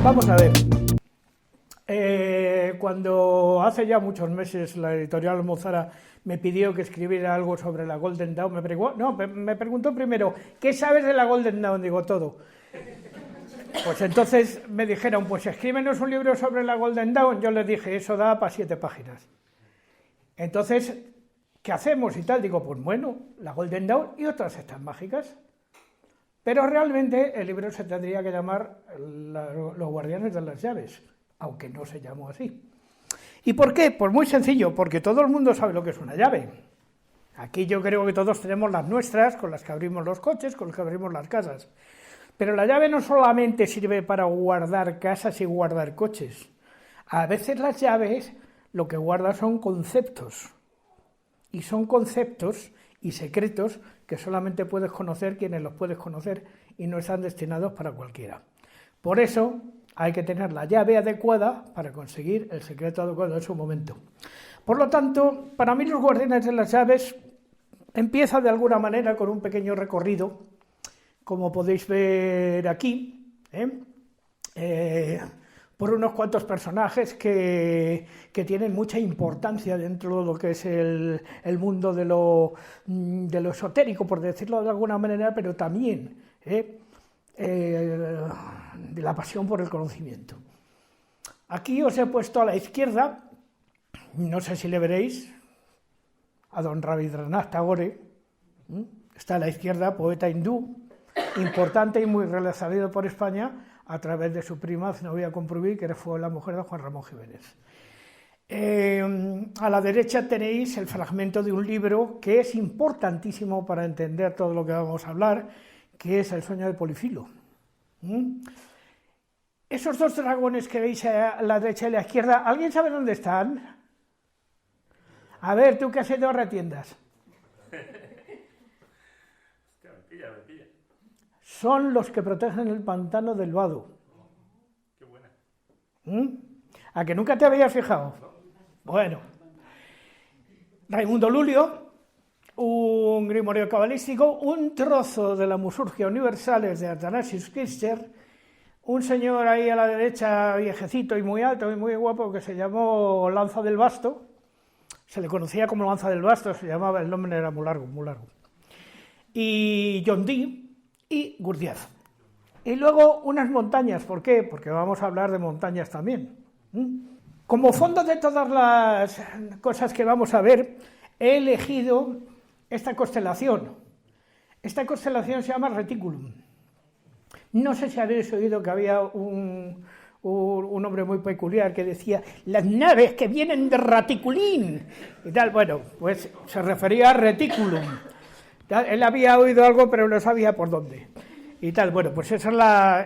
Vamos a ver. Cuando hace ya muchos meses la editorial Almozara me pidió que escribiera algo sobre la Golden Dawn, me preguntó primero, ¿qué sabes de la Golden Dawn? Digo, todo. Pues entonces me dijeron, pues escríbenos un libro sobre la Golden Dawn. Yo les dije, eso da para 7 páginas. Entonces, ¿qué hacemos? Y tal, digo, pues bueno, la Golden Dawn y otras estas mágicas. Pero realmente el libro se tendría que llamar Los Guardianes de las Llaves, aunque no se llamó así. ¿Y por qué? Pues muy sencillo, porque todo el mundo sabe lo que es una llave. Aquí yo creo que todos tenemos las nuestras, con las que abrimos los coches, con las que abrimos las casas. Pero la llave no solamente sirve para guardar casas y guardar coches. A veces las llaves lo que guardan son conceptos. Y son conceptos y secretos que solamente puedes conocer quienes los puedes conocer y no están destinados para cualquiera. Por eso hay que tener la llave adecuada para conseguir el secreto adecuado en su momento. Por lo tanto, para mí los Guardianes de las Llaves empieza de alguna manera con un pequeño recorrido, como podéis ver aquí, por unos cuantos personajes que tienen mucha importancia dentro de lo que es el mundo de lo esotérico, por decirlo de alguna manera, pero también de la pasión por el conocimiento. Aquí os he puesto a la izquierda, no sé si le veréis, a don Rabindranath Tagore, está a la izquierda, poeta hindú, importante y muy realizado por España a través de su prima Zenobia Camprubí, que fue la mujer de Juan Ramón Jiménez. A la derecha tenéis el fragmento de un libro que es importantísimo para entender todo lo que vamos a hablar, que es El sueño de Polifilo. Esos dos dragones que veis a la derecha y a la izquierda, ¿alguien sabe dónde están? A ver, tú que has ido a retiendas. Son los que protegen el pantano del Vado. Qué buena. ¿A que nunca te habías fijado? Bueno. Raimundo Lulio, un grimorio cabalístico, un trozo de la Musurgia Universales de Athanasius Kircher, un señor ahí a la derecha, viejecito y muy alto y muy guapo, que se llamó Lanza del Basto. Se le conocía como Lanza del Basto, se llamaba, el nombre era muy largo, muy largo. Y John Dee y Gurdjieff. Y luego unas montañas, ¿por qué? Porque vamos a hablar de montañas también. Como fondo de todas las cosas que vamos a ver, he elegido esta constelación. Esta constelación se llama Reticulum. No sé si habéis oído que había un hombre muy peculiar que decía, las naves que vienen de Raticulín, y tal. Bueno, pues se refería a Reticulum. Él había oído algo, pero no sabía por dónde. Y tal, bueno, pues eso es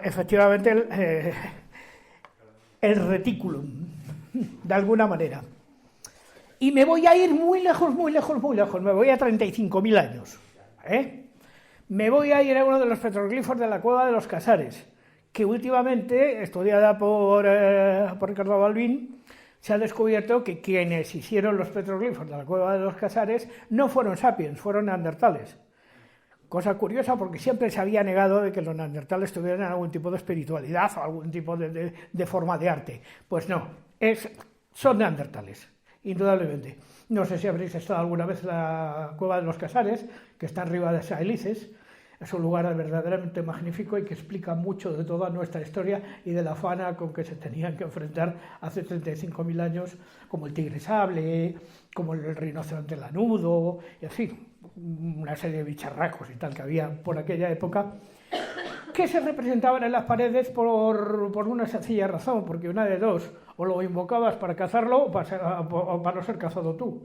efectivamente el reticulum, de alguna manera. Y me voy a ir muy lejos, muy lejos, muy lejos. Me voy a 35.000 años. Me voy a ir a uno de los petroglifos de la Cueva de los Casares, que últimamente, estudiada por Ricardo Balbín, se ha descubierto que quienes hicieron los petroglifos de la Cueva de los Casares no fueron sapiens, fueron neandertales. Cosa curiosa, porque siempre se había negado de que los neandertales tuvieran algún tipo de espiritualidad o algún tipo de forma de arte. Pues no, son neandertales, indudablemente. No sé si habréis estado alguna vez en la Cueva de los Casares, que está arriba de Saelices. Es un lugar verdaderamente magnífico y que explica mucho de toda nuestra historia y de la fauna con que se tenían que enfrentar hace 35.000 años, como el tigre sable, como el rinoceronte lanudo, y así, una serie de bicharracos y tal que había por aquella época, que se representaban en las paredes por una sencilla razón, porque una de dos, o lo invocabas para cazarlo o para no ser cazado tú.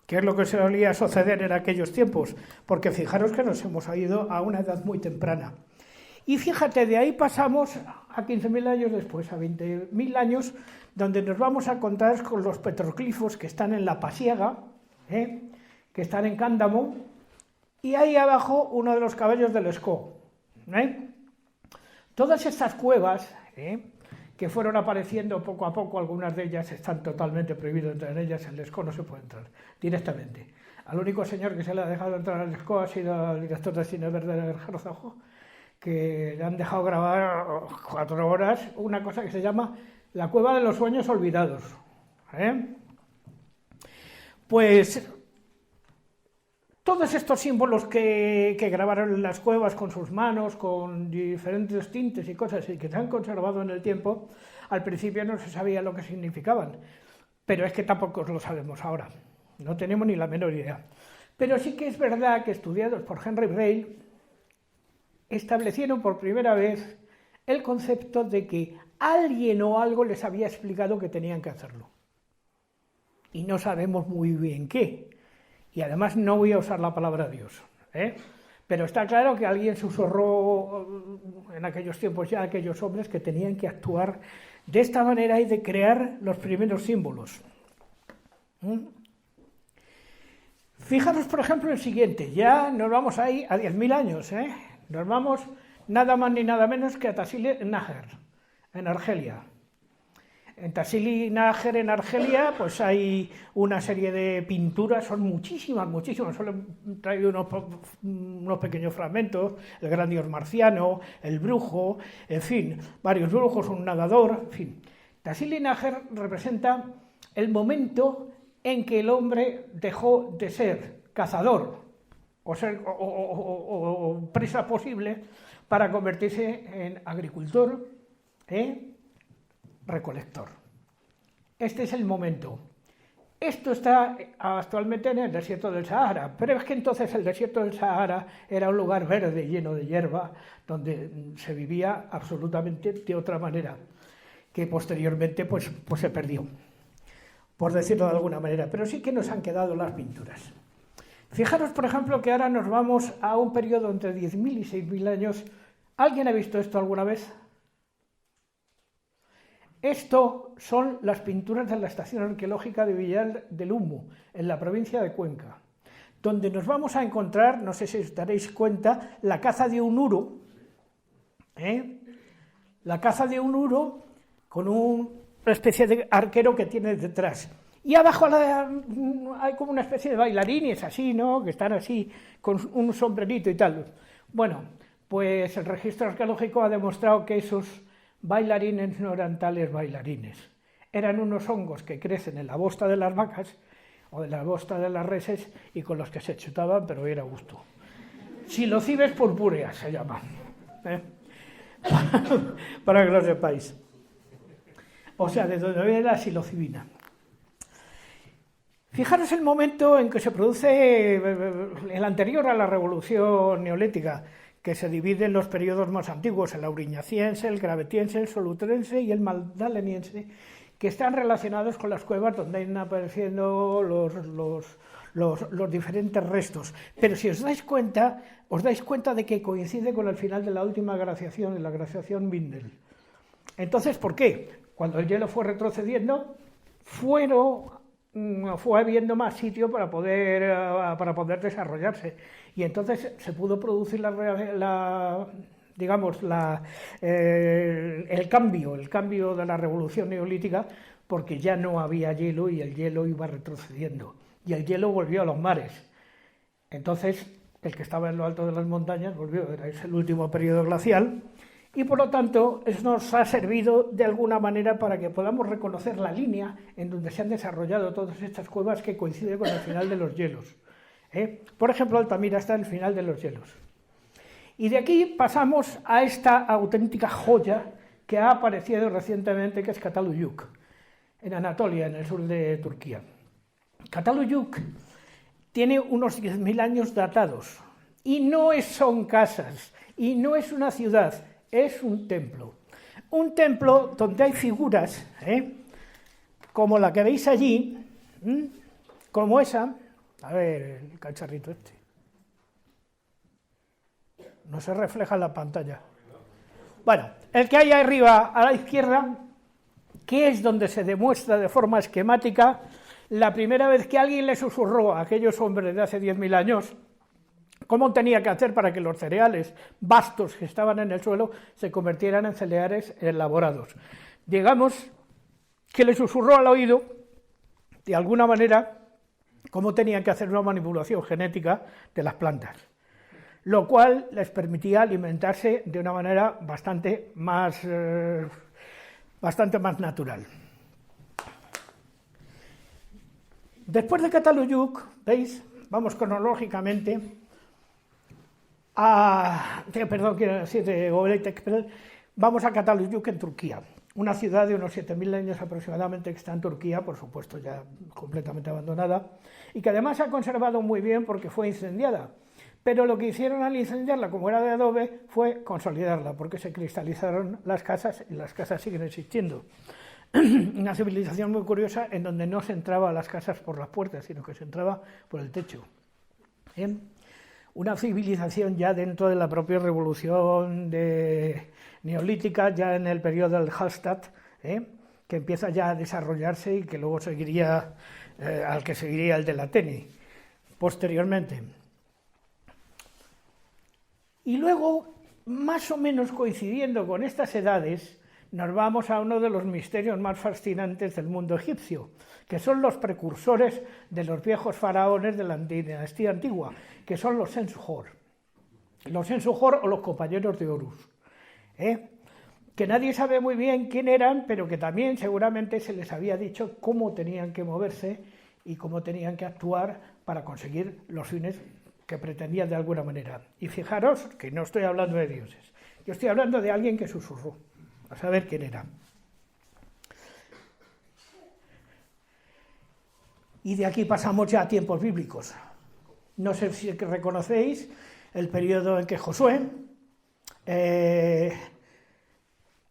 Que es lo que solía suceder en aquellos tiempos, porque fijaros que nos hemos ido a una edad muy temprana. Y fíjate, de ahí pasamos a 15.000 años después, a 20.000 años, donde nos vamos a encontrar con los petroglifos que están en la Pasiega, que están en Cándamo, y ahí abajo uno de los caballos del Escó. Todas estas cuevas, que fueron apareciendo poco a poco, algunas de ellas están totalmente prohibidas entrar en ellas, en Lescó no se puede entrar directamente. Al único señor que se le ha dejado entrar al Lescó ha sido el director de cine verde de Berger Zajo, que le han dejado grabar 4 horas una cosa que se llama La cueva de los sueños olvidados. Pues todos estos símbolos que grabaron en las cuevas con sus manos, con diferentes tintes y cosas y que se han conservado en el tiempo, al principio no se sabía lo que significaban, pero es que tampoco lo sabemos ahora, no tenemos ni la menor idea. Pero sí que es verdad que estudiados por Henry Braille establecieron por primera vez el concepto de que alguien o algo les había explicado que tenían que hacerlo. Y no sabemos muy bien qué. Y además no voy a usar la palabra Dios, pero está claro que alguien susurró en aquellos tiempos ya a aquellos hombres que tenían que actuar de esta manera y de crear los primeros símbolos. Fijaros, por ejemplo, el siguiente. Ya nos vamos ahí a 10.000 años, Nos vamos nada más ni nada menos que a Tassili-N'Ajjer, en Argelia. En Tassili-N'Ajjer, en Argelia, pues hay una serie de pinturas, son muchísimas, solo he traído unos pequeños fragmentos, el gran dios marciano, el brujo, en fin, varios brujos, un nadador, en fin. Tassili-N'Ajjer representa el momento en que el hombre dejó de ser cazador o presa posible para convertirse en agricultor, recolector. Este es el momento. Esto está actualmente en el desierto del Sahara, pero es que entonces el desierto del Sahara era un lugar verde, lleno de hierba, donde se vivía absolutamente de otra manera, que posteriormente pues se perdió, por decirlo de alguna manera, pero sí que nos han quedado las pinturas. Fijaros, por ejemplo, que ahora nos vamos a un periodo entre 10.000 y 6.000 años. ¿Alguien ha visto esto alguna vez? Esto son las pinturas de la estación arqueológica de Villar del Humo, en la provincia de Cuenca, donde nos vamos a encontrar, no sé si os daréis cuenta, la caza de un uro, la caza de un uro con una especie de arquero que tiene detrás. Y abajo hay como una especie de bailarines así, ¿no?, que están así, con un sombrerito y tal. Bueno, pues el registro arqueológico ha demostrado que esos bailarines no eran tales bailarines. Eran unos hongos que crecen en la bosta de las vacas o en la bosta de las reses y con los que se chutaban, pero era gusto. Psilocybes purpúrea se llama, para que lo sepáis. O sea, de donde viene la psilocibina. Fijaros el momento en que se produce el anterior a la revolución neolítica, que se divide en los periodos más antiguos, el auriñaciense, el gravetiense, el solutrense y el magdaleniense, que están relacionados con las cuevas donde van apareciendo los diferentes restos. Pero si os dais cuenta de que coincide con el final de la última glaciación, la glaciación Mindel. Entonces, ¿por qué? Cuando el hielo fue retrocediendo, fue habiendo más sitio para poder desarrollarse, y entonces se pudo producir el cambio de la revolución neolítica, porque ya no había hielo y el hielo iba retrocediendo y el hielo volvió a los mares. Entonces el que estaba en lo alto de las montañas volvió, era el último periodo glacial. Y por lo tanto, eso nos ha servido de alguna manera para que podamos reconocer la línea en donde se han desarrollado todas estas cuevas que coinciden con el final de los hielos. Por ejemplo, Altamira está en el final de los hielos. Y de aquí pasamos a esta auténtica joya que ha aparecido recientemente, que es Cataluyuk, en Anatolia, en el sur de Turquía. Cataluyuk tiene unos 10.000 años datados, y no son casas, y no es una ciudad, es un templo. Un templo donde hay figuras, como la que veis allí, como esa. A ver, el cacharrito este. No se refleja en la pantalla. Bueno, el que hay arriba a la izquierda, que es donde se demuestra de forma esquemática la primera vez que alguien le susurró a aquellos hombres de hace 10.000 años cómo tenía que hacer para que los cereales vastos que estaban en el suelo se convirtieran en cereales elaborados. Digamos que le susurró al oído, de alguna manera, cómo tenían que hacer una manipulación genética de las plantas. lo cual les permitía alimentarse de una manera bastante más natural. Después de Cataluyuk, ¿veis? Vamos cronológicamente de Göbekli Tepe, vamos a Cataluyuk en Turquía, una ciudad de unos 7.000 años aproximadamente que está en Turquía, por supuesto ya completamente abandonada, y que además se ha conservado muy bien porque fue incendiada. Pero lo que hicieron al incendiarla, como era de adobe, fue consolidarla, porque se cristalizaron las casas y las casas siguen existiendo. Una civilización muy curiosa en donde no se entraba a las casas por las puertas, sino que se entraba por el techo. Una civilización ya dentro de la propia revolución neolítica, ya en el periodo del Hallstatt, que empieza ya a desarrollarse y que luego seguiría, al que seguiría el de Atene, posteriormente. Y luego, más o menos coincidiendo con estas edades, nos vamos a uno de los misterios más fascinantes del mundo egipcio, que son los precursores de los viejos faraones de la dinastía antigua, que son los Sensu-Hor. Los Sensu-Hor o los compañeros de Horus, que nadie sabe muy bien quién eran, pero que también seguramente se les había dicho cómo tenían que moverse y cómo tenían que actuar para conseguir los fines que pretendían de alguna manera. Y fijaros que no estoy hablando de dioses, yo estoy hablando de alguien que susurró, a saber quién era. Y de aquí pasamos ya a tiempos bíblicos. No sé si reconocéis el periodo en que Josué,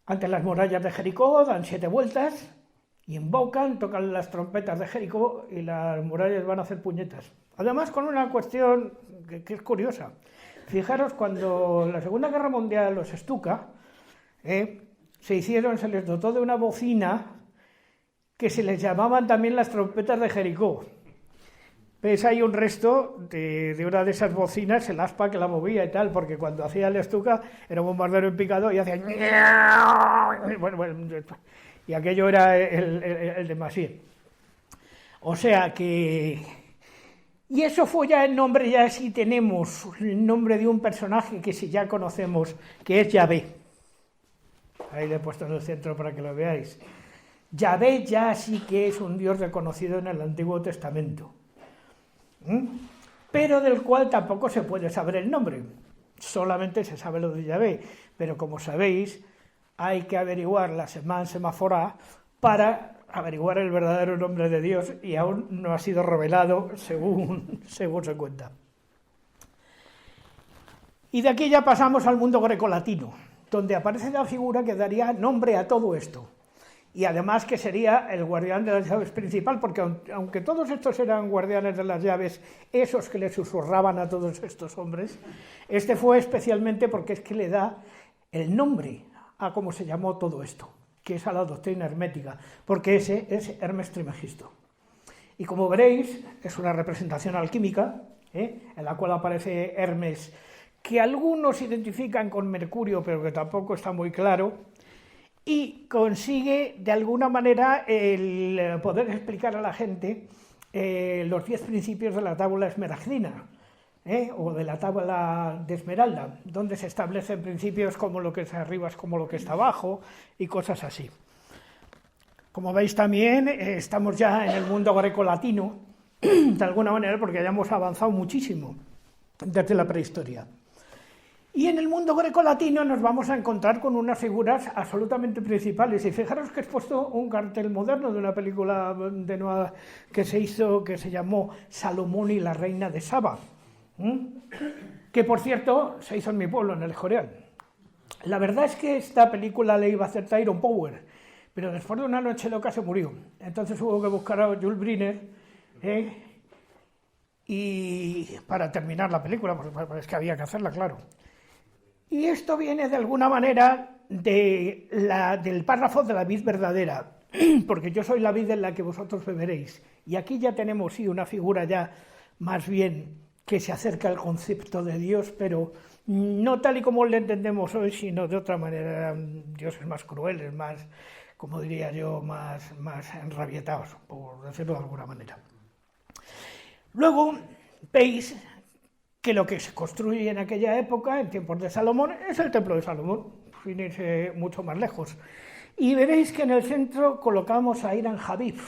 ante las murallas de Jericó, dan 7 vueltas y invocan, tocan las trompetas de Jericó y las murallas van a hacer puñetas. Además, con una cuestión que es curiosa. Fijaros, cuando en la Segunda Guerra Mundial los Stuka se les dotó de una bocina que se les llamaban también las trompetas de Jericó. ¿Ves? Hay un resto de una de esas bocinas, el aspa que la movía y tal, porque cuando hacía el Stuka era un bombardero en picado y hacía... Bueno, y aquello era el de Masí. O sea que... Y eso fue ya el nombre, ya sí tenemos el nombre de un personaje que sí ya conocemos, que es Yahvé. Ahí le he puesto en el centro para que lo veáis. Yahvé ya sí que es un dios reconocido en el Antiguo Testamento, pero del cual tampoco se puede saber el nombre, solamente se sabe lo de Yahvé, pero como sabéis, hay que averiguar la Semán Semáfora para averiguar el verdadero nombre de Dios y aún no ha sido revelado según se cuenta. Y de aquí ya pasamos al mundo grecolatino, donde aparece la figura que daría nombre a todo esto. Y además que sería el guardián de las llaves principal, porque aunque todos estos eran guardianes de las llaves, esos que le susurraban a todos estos hombres, este fue especialmente porque es que le da el nombre a cómo se llamó todo esto, que es a la doctrina hermética, porque ese es Hermes Trismegisto. Y como veréis, es una representación alquímica, en la cual aparece Hermes, que algunos identifican con Mercurio, pero que tampoco está muy claro, y consigue de alguna manera el poder explicar a la gente los 10 principios de la tabla esmeraldina, o de la tabla de esmeralda, donde se establecen principios como lo que está arriba es como lo que está abajo y cosas así. Como veis también estamos ya en el mundo grecolatino, de alguna manera, porque ya hemos avanzado muchísimo desde la prehistoria. Y en el mundo grecolatino nos vamos a encontrar con unas figuras absolutamente principales. Y fijaros que he puesto un cartel moderno de una película de nueva que se hizo, que se llamó Salomón y la reina de Saba, que por cierto se hizo en mi pueblo, en El Escorial. La verdad es que esta película le iba a hacer Tyrone Power, pero después de una noche loca se murió. Entonces hubo que buscar a Jules Briner, y para terminar la película, porque es que había que hacerla, claro. Y esto viene de alguna manera del párrafo de la vid verdadera, porque yo soy la vid en la que vosotros beberéis. Y aquí ya tenemos, sí, una figura ya más bien que se acerca al concepto de Dios, pero no tal y como le entendemos hoy, sino de otra manera. Dioses más crueles, más, como diría yo, más enrabietados, por decirlo de alguna manera. Luego veis que lo que se construye en aquella época, en tiempos de Salomón, es el templo de Salomón, sin irse mucho más lejos. Y veréis que en el centro colocamos a Hiram Habib,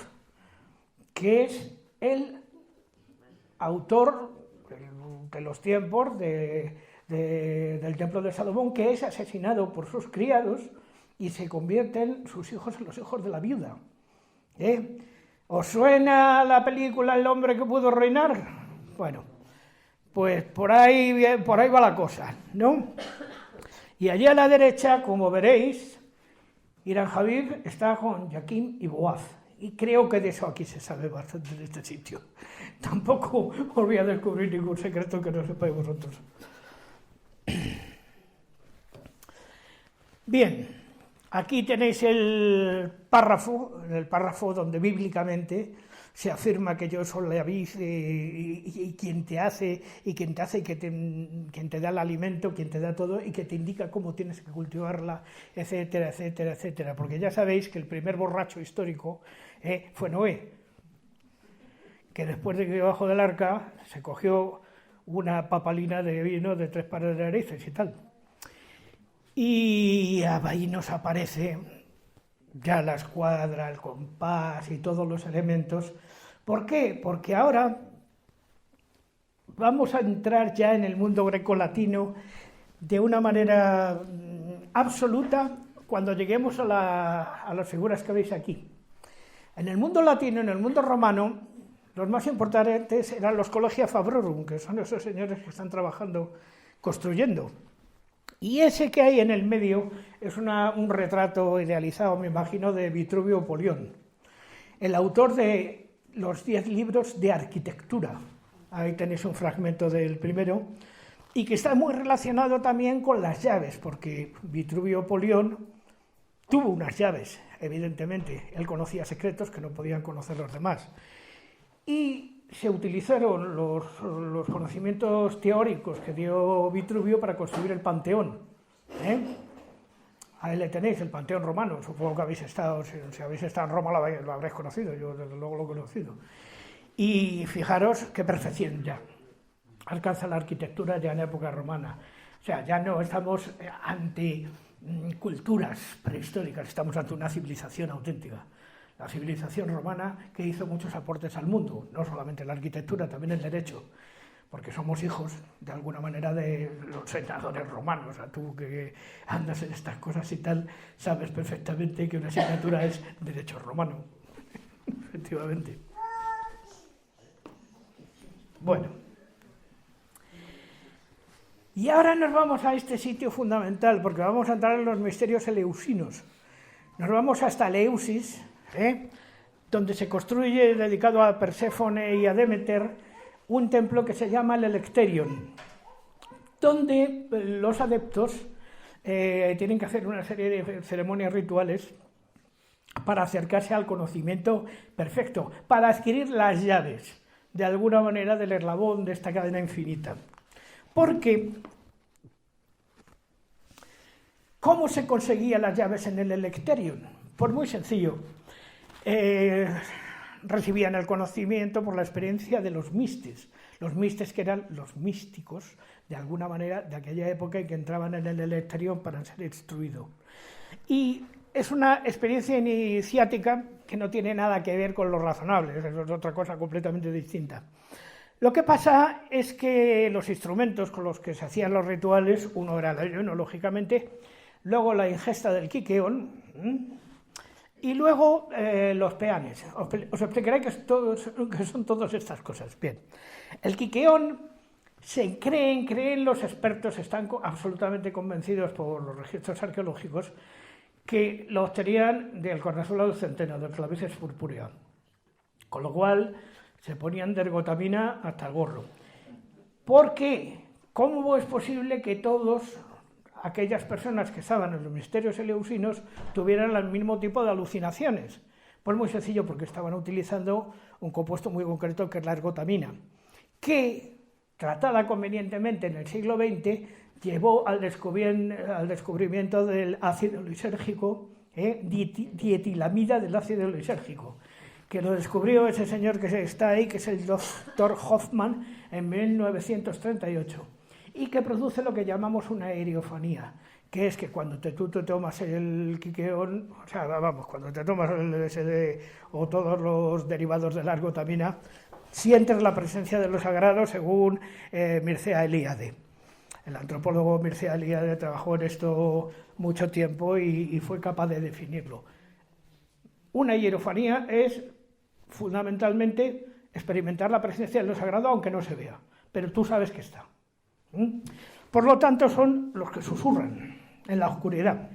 que es el autor de los tiempos del templo de Salomón, que es asesinado por sus criados y se convierten sus hijos en los hijos de la viuda. ¿Os suena la película El hombre que pudo reinar? Bueno, pues por ahí va la cosa, ¿no? Y allí a la derecha, como veréis, Hiram Habib está con Jaquín y Boaz. Y creo que de eso aquí se sabe bastante en este sitio. Tampoco os voy a descubrir ningún secreto que no sepáis vosotros. Bien, aquí tenéis el párrafo donde bíblicamente se afirma que yo soy la vid y quien te hace y quien te da el alimento, quien te da todo y que te indica cómo tienes que cultivarla, etcétera, etcétera, etcétera. Porque ya sabéis que el primer borracho histórico fue Noé, que después de que bajó del arca se cogió una papalina de vino de 3 pares de narices y tal. Y ahí nos aparece ya la escuadra, el compás y todos los elementos. ¿Por qué? Porque ahora vamos a entrar ya en el mundo grecolatino de una manera absoluta cuando lleguemos a las figuras que veis aquí. En el mundo latino, en el mundo romano, los más importantes eran los Collegia Fabrorum, que son esos señores que están trabajando, construyendo. Y ese que hay en el medio es un retrato idealizado, me imagino, de Vitruvio Polión, el autor de los 10 libros de arquitectura. Ahí tenéis un fragmento del primero, y que está muy relacionado también con las llaves, porque Vitruvio Polión tuvo unas llaves, evidentemente. Él conocía secretos que no podían conocer los demás. Y se utilizaron los conocimientos teóricos que dio Vitruvio para construir el Panteón. Ahí le tenéis, el Panteón romano. Supongo que habéis estado, si habéis estado en Roma lo habréis conocido, yo desde luego lo he conocido. Y fijaros qué perfección ya alcanza la arquitectura ya en época romana. O sea, ya no estamos ante culturas prehistóricas, estamos ante una civilización auténtica. La civilización romana que hizo muchos aportes al mundo, no solamente la arquitectura, también el derecho, porque somos hijos, de alguna manera, de los senadores romanos. O sea, tú que andas en estas cosas y tal, sabes perfectamente que una asignatura es derecho romano, efectivamente. Bueno, y ahora nos vamos a este sitio fundamental, porque vamos a entrar en los misterios eleusinos. Nos vamos hasta Eleusis, donde se construye, dedicado a Perséfone y a Demeter, un templo que se llama el Electerion, donde los adeptos tienen que hacer una serie de ceremonias rituales para acercarse al conocimiento perfecto, para adquirir las llaves, de alguna manera, del eslabón de esta cadena infinita. Porque, ¿cómo se conseguían las llaves en el Electerion? Pues muy sencillo. Recibían el conocimiento por la experiencia de los mistes que eran los místicos, de alguna manera, de aquella época y que entraban en el Electerion para ser instruidos. Y es una experiencia iniciática que no tiene nada que ver con lo razonable, es otra cosa completamente distinta. Lo que pasa es que los instrumentos con los que se hacían los rituales, uno era el ayuno, lógicamente, luego la ingesta del quiqueón, y luego los peanes. Os explicaré que son todas estas cosas. Bien, el quiqueón creen los expertos, están absolutamente convencidos por los registros arqueológicos, que lo obtenían del cornazuelo del centeno, del clavices purpúrea. Con lo cual se ponían de ergotamina hasta el gorro. ¿Por qué? ¿Cómo es posible que todos aquellas personas que estaban en los misterios eleusinos tuvieran el mismo tipo de alucinaciones? Pues muy sencillo, porque estaban utilizando un compuesto muy concreto que es la ergotamina, que, tratada convenientemente en el siglo XX, llevó al descubrimiento del ácido lisérgico, dietilamida del ácido lisérgico, que lo descubrió ese señor que está ahí, que es el doctor Hoffman, en 1938, y que produce lo que llamamos una aerofonía, que es que cuando tú te tomas el quiqueón, o sea, vamos, cuando te tomas el LSD o todos los derivados de la ergotamina, sientes la presencia de lo sagrado, según Mircea Eliade. El antropólogo Mircea Eliade trabajó en esto mucho tiempo y fue capaz de definirlo. Una hierofanía es fundamentalmente experimentar la presencia de lo sagrado aunque no se vea, pero tú sabes que está. Por lo tanto, son los que susurran en la oscuridad.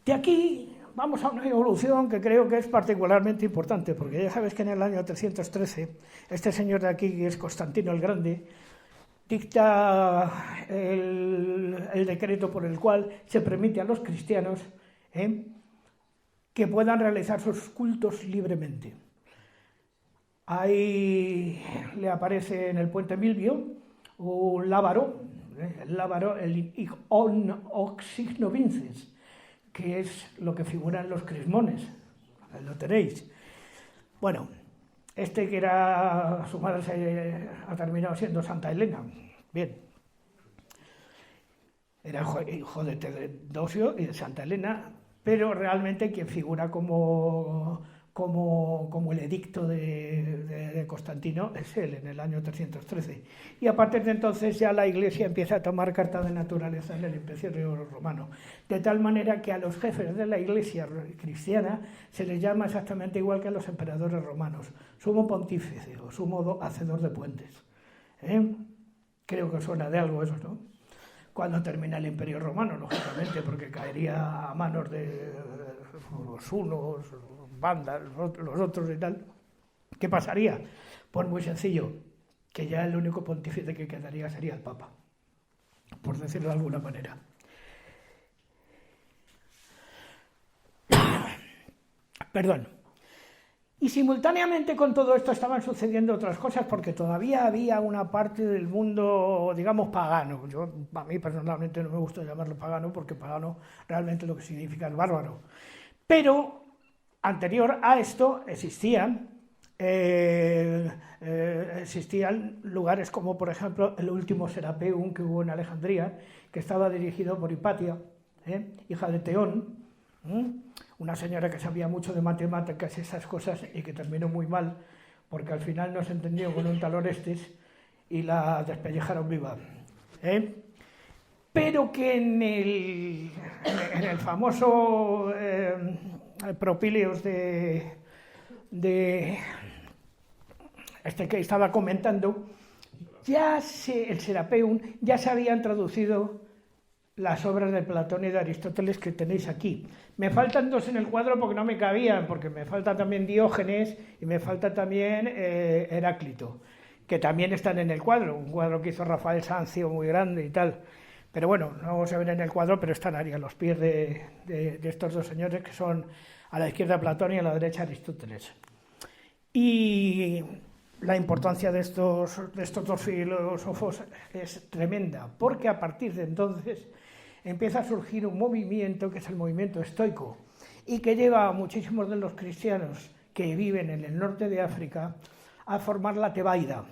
De aquí vamos a una evolución que creo que es particularmente importante, porque ya sabes que en el año 313, este señor de aquí, que es Constantino el Grande, dicta el decreto por el cual se permite a los cristianos que puedan realizar sus cultos libremente. Ahí le aparece en el puente Milvio un lábaro, el on oxigno vinces, que es lo que figura en los crismones, ahí lo tenéis. Bueno, este que era, su madre ha terminado siendo Santa Elena, bien, era hijo de Teodosio y de Santa Elena, pero realmente quien figura como el edicto de Constantino es él, en el año 313. Y a partir de entonces ya la Iglesia empieza a tomar carta de naturaleza en el Imperio Romano, de tal manera que a los jefes de la Iglesia cristiana se les llama exactamente igual que a los emperadores romanos, sumo pontífice o sumo hacedor de puentes. Creo que suena de algo eso, ¿no? Cuando termina el Imperio Romano, lógicamente, porque caería a manos de los unos, bandas, los otros y tal. ¿Qué pasaría? Pues muy sencillo, que ya el único pontífice que quedaría sería el Papa, por decirlo de alguna manera. Perdón. Y simultáneamente con todo esto estaban sucediendo otras cosas, porque todavía había una parte del mundo, digamos, pagano. A mí personalmente no me gusta llamarlo pagano, porque pagano realmente lo que significa es bárbaro. Pero anterior a esto existían lugares como, por ejemplo, el último Serapeum que hubo en Alejandría, que estaba dirigido por Hipatia, hija de Teón, una señora que sabía mucho de matemáticas y esas cosas, y que terminó muy mal, porque al final no se entendió con un tal Orestes y la despellejaron viva. Pero que en el famoso Propíleos de este que estaba comentando, el Serapeum, ya se habían traducido las obras de Platón y de Aristóteles que tenéis aquí. Me faltan dos en el cuadro porque no me cabían, porque me falta también Diógenes y me falta también Heráclito, que también están en el cuadro, un cuadro que hizo Rafael Sanzio muy grande y tal. Pero bueno, no se ven en el cuadro, pero están ahí a los pies de estos dos señores, que son a la izquierda Platón y a la derecha Aristóteles. Y la importancia de estos dos filósofos es tremenda, porque a partir de entonces empieza a surgir un movimiento que es el movimiento estoico, y que lleva a muchísimos de los cristianos que viven en el norte de África a formar la Tebaida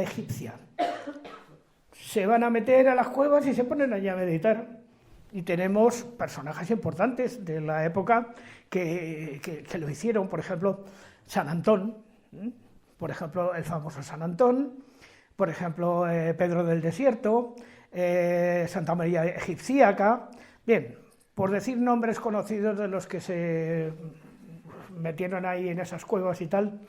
egipcia. Se van a meter a las cuevas y se ponen allí a meditar. Y tenemos personajes importantes de la época que lo hicieron, por ejemplo, San Antón, por ejemplo, el famoso San Antón, por ejemplo, Pedro del Desierto, Santa María Egipcíaca, bien, por decir nombres conocidos de los que se metieron ahí en esas cuevas y tal.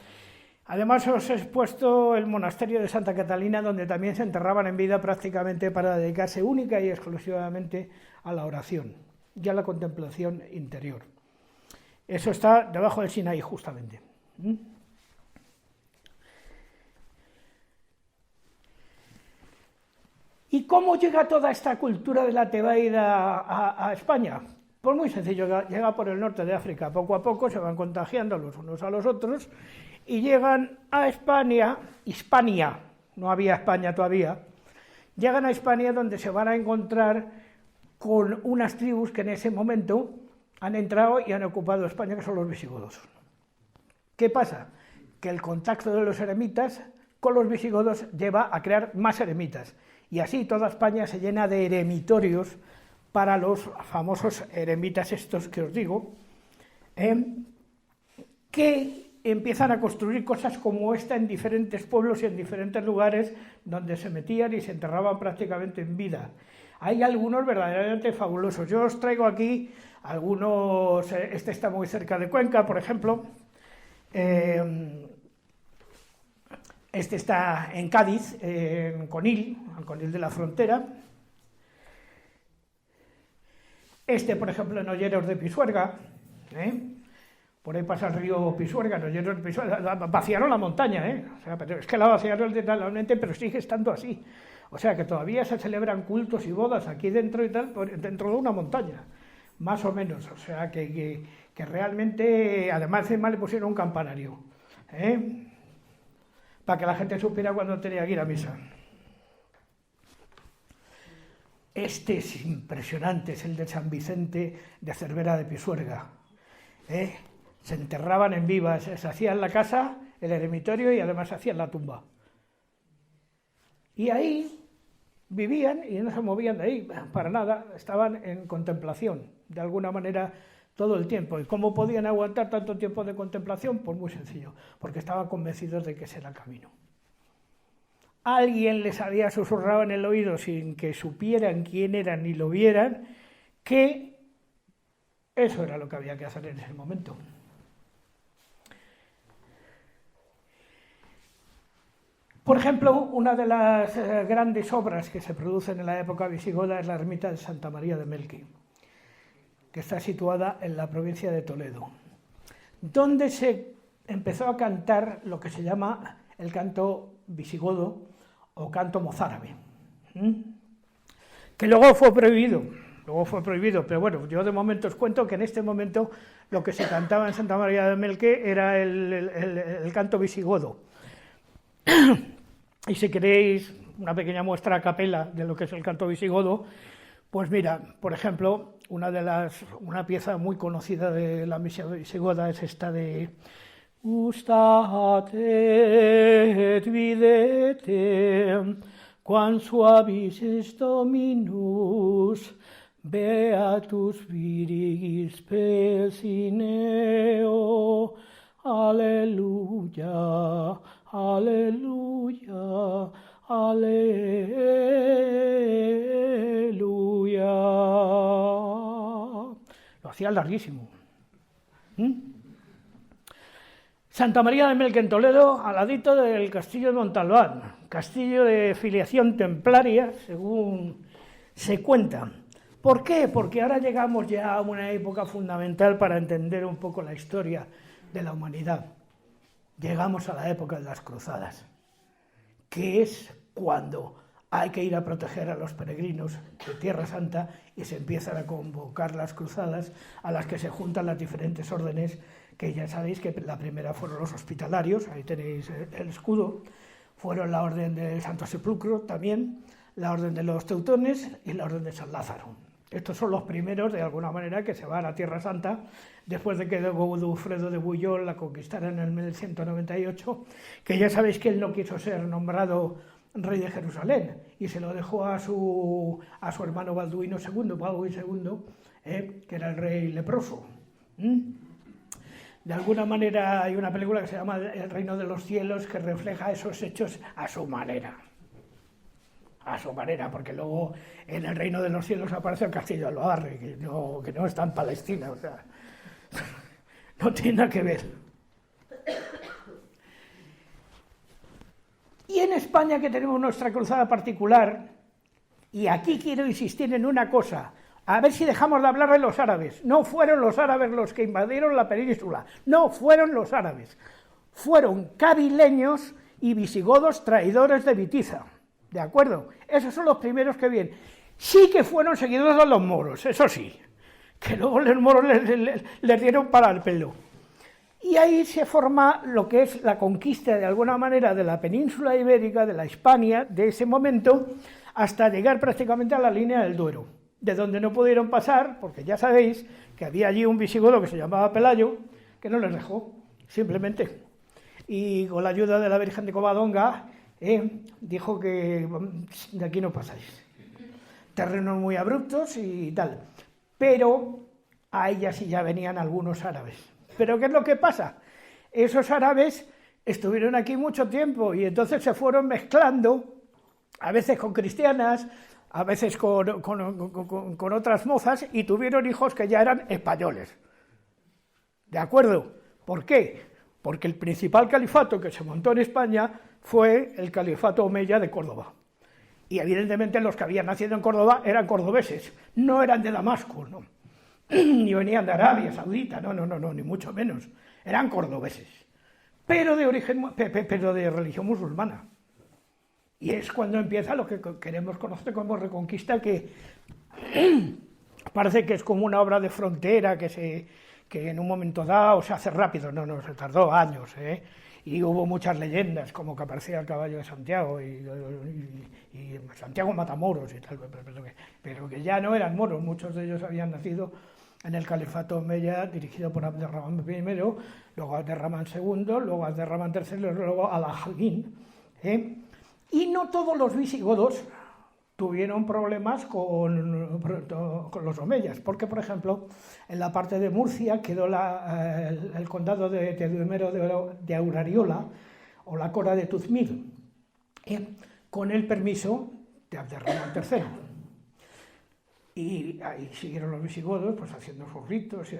Además os he expuesto el monasterio de Santa Catalina, donde también se enterraban en vida prácticamente para dedicarse única y exclusivamente a la oración y a la contemplación interior. Eso está debajo del Sinaí, justamente. ¿Y cómo llega toda esta cultura de la Tebaida a España? Pues muy sencillo, llega por el norte de África, poco a poco se van contagiando los unos a los otros y llegan a Hispania, no había España todavía, llegan a Hispania, donde se van a encontrar con unas tribus que en ese momento han entrado y han ocupado España, que son los visigodos. ¿Qué pasa? Que el contacto de los eremitas con los visigodos lleva a crear más eremitas, y así toda España se llena de eremitorios para los famosos eremitas estos que os digo, que empiezan a construir cosas como esta en diferentes pueblos y en diferentes lugares donde se metían y se enterraban prácticamente en vida. Hay algunos verdaderamente fabulosos. Yo os traigo aquí algunos. Este está muy cerca de Cuenca, por ejemplo. Este está en Cádiz, en Conil de la Frontera. Este, por ejemplo, en Olleros de Pisuerga. Por ahí pasa el río Pisuerga, en Olleros de Pisuerga. Vaciaron la montaña, O sea, pero es que la vaciaron literalmente, pero sigue estando así. O sea, que todavía se celebran cultos y bodas aquí dentro y tal, dentro de una montaña, más o menos. O sea, que realmente, además encima le pusieron un campanario, para que la gente supiera cuando tenía que ir a misa. Este es impresionante, es el de San Vicente de Cervera de Pisuerga. Se enterraban en vivas, se hacía en la casa, el eremitorio, y además se hacía en la tumba. Y ahí vivían y no se movían de ahí, para nada, estaban en contemplación, de alguna manera, todo el tiempo. ¿Y cómo podían aguantar tanto tiempo de contemplación? Pues muy sencillo, porque estaban convencidos de que ese era el camino. Alguien les había susurrado en el oído, sin que supieran quién eran ni lo vieran, que eso era lo que había que hacer en ese momento. Por ejemplo, una de las grandes obras que se producen en la época visigoda es la ermita de Santa María de Melqui, que está situada en la provincia de Toledo, donde se empezó a cantar lo que se llama el canto visigodo o canto mozárabe, que luego fue prohibido, pero bueno, yo de momento os cuento que en este momento lo que se cantaba en Santa María de Melqui era el canto visigodo. Y si queréis una pequeña muestra a capela de lo que es el canto visigodo, pues mira, por ejemplo, una pieza muy conocida de la misa visigoda es esta de Gustate et videte, quam suavis est Dominus, beatus virigis Pessineo, aleluya, aleluya, aleluya. Lo hacía larguísimo. Santa María de Melqui en Toledo, al ladito del castillo de Montalbán, castillo de filiación templaria, según se cuenta. ¿Por qué? Porque ahora llegamos ya a una época fundamental para entender un poco la historia de la humanidad. Llegamos a la época de las cruzadas, que es cuando hay que ir a proteger a los peregrinos de Tierra Santa y se empiezan a convocar las cruzadas, a las que se juntan las diferentes órdenes, que ya sabéis que la primera fueron los hospitalarios, ahí tenéis el escudo, fueron la orden del Santo Sepulcro también, la orden de los Teutones y la orden de San Lázaro. Estos son los primeros, de alguna manera, que se van a Tierra Santa, después de que Godofredo de Bouillon la conquistara en el 1198, que ya sabéis que él no quiso ser nombrado rey de Jerusalén, y se lo dejó a su hermano Balduino II, que era el rey leproso. De alguna manera hay una película que se llama El Reino de los Cielos, que refleja esos hechos a su manera, porque luego en El Reino de los Cielos aparece el Castillo de Loarre, que no está en Palestina, o sea, no tiene nada que ver. Y en España, que tenemos nuestra cruzada particular, y aquí quiero insistir en una cosa, a ver si dejamos de hablar de los árabes. No fueron los árabes los que invadieron la península, no fueron los árabes, fueron cabileños y visigodos traidores de Bitiza, ¿de acuerdo? Esos son los primeros que vienen. Sí que fueron seguidores de los moros, eso sí, que luego los moros les dieron para el pelo. Y ahí se forma lo que es la conquista, de alguna manera, de la península ibérica, de la Hispania, de ese momento, hasta llegar prácticamente a la línea del Duero. de donde no pudieron pasar, porque ya sabéis que había allí un visigodo que se llamaba Pelayo, que no les dejó, simplemente. Y con la ayuda de la Virgen de Covadonga, dijo que de aquí no pasáis. Terrenos muy abruptos y tal. Pero a ella sí ya venían algunos árabes. ¿Pero qué es lo que pasa? Esos árabes estuvieron aquí mucho tiempo y entonces se fueron mezclando, a veces con cristianas, a veces con otras mozas, y tuvieron hijos que ya eran españoles. ¿De acuerdo? ¿Por qué? Porque el principal califato que se montó en España fue el califato omeya de Córdoba. Y evidentemente los que habían nacido en Córdoba eran cordobeses, no eran de Damasco, ¿no? Ni venían de Arabia Saudita, no, ni mucho menos. Eran cordobeses, pero de religión musulmana. Y es cuando empieza lo que queremos conocer como Reconquista, que parece que es como una obra de frontera que en un momento dado se hace rápido. No, se tardó años, y hubo muchas leyendas, como que aparecía el caballo de Santiago y Santiago Matamoros y tal, pero que ya no eran moros, muchos de ellos habían nacido en el califato omeya dirigido por Abderramán I, luego Abderramán II, luego Abderramán III, luego Alhaggín. Y no todos los visigodos tuvieron problemas con los omeyas, porque, por ejemplo, en la parte de Murcia quedó el condado de Teodemero de Aurariola, o la Cora de Tuzmil, con el permiso de Abderramán III. Y ahí siguieron los visigodos, pues haciendo sus ritos y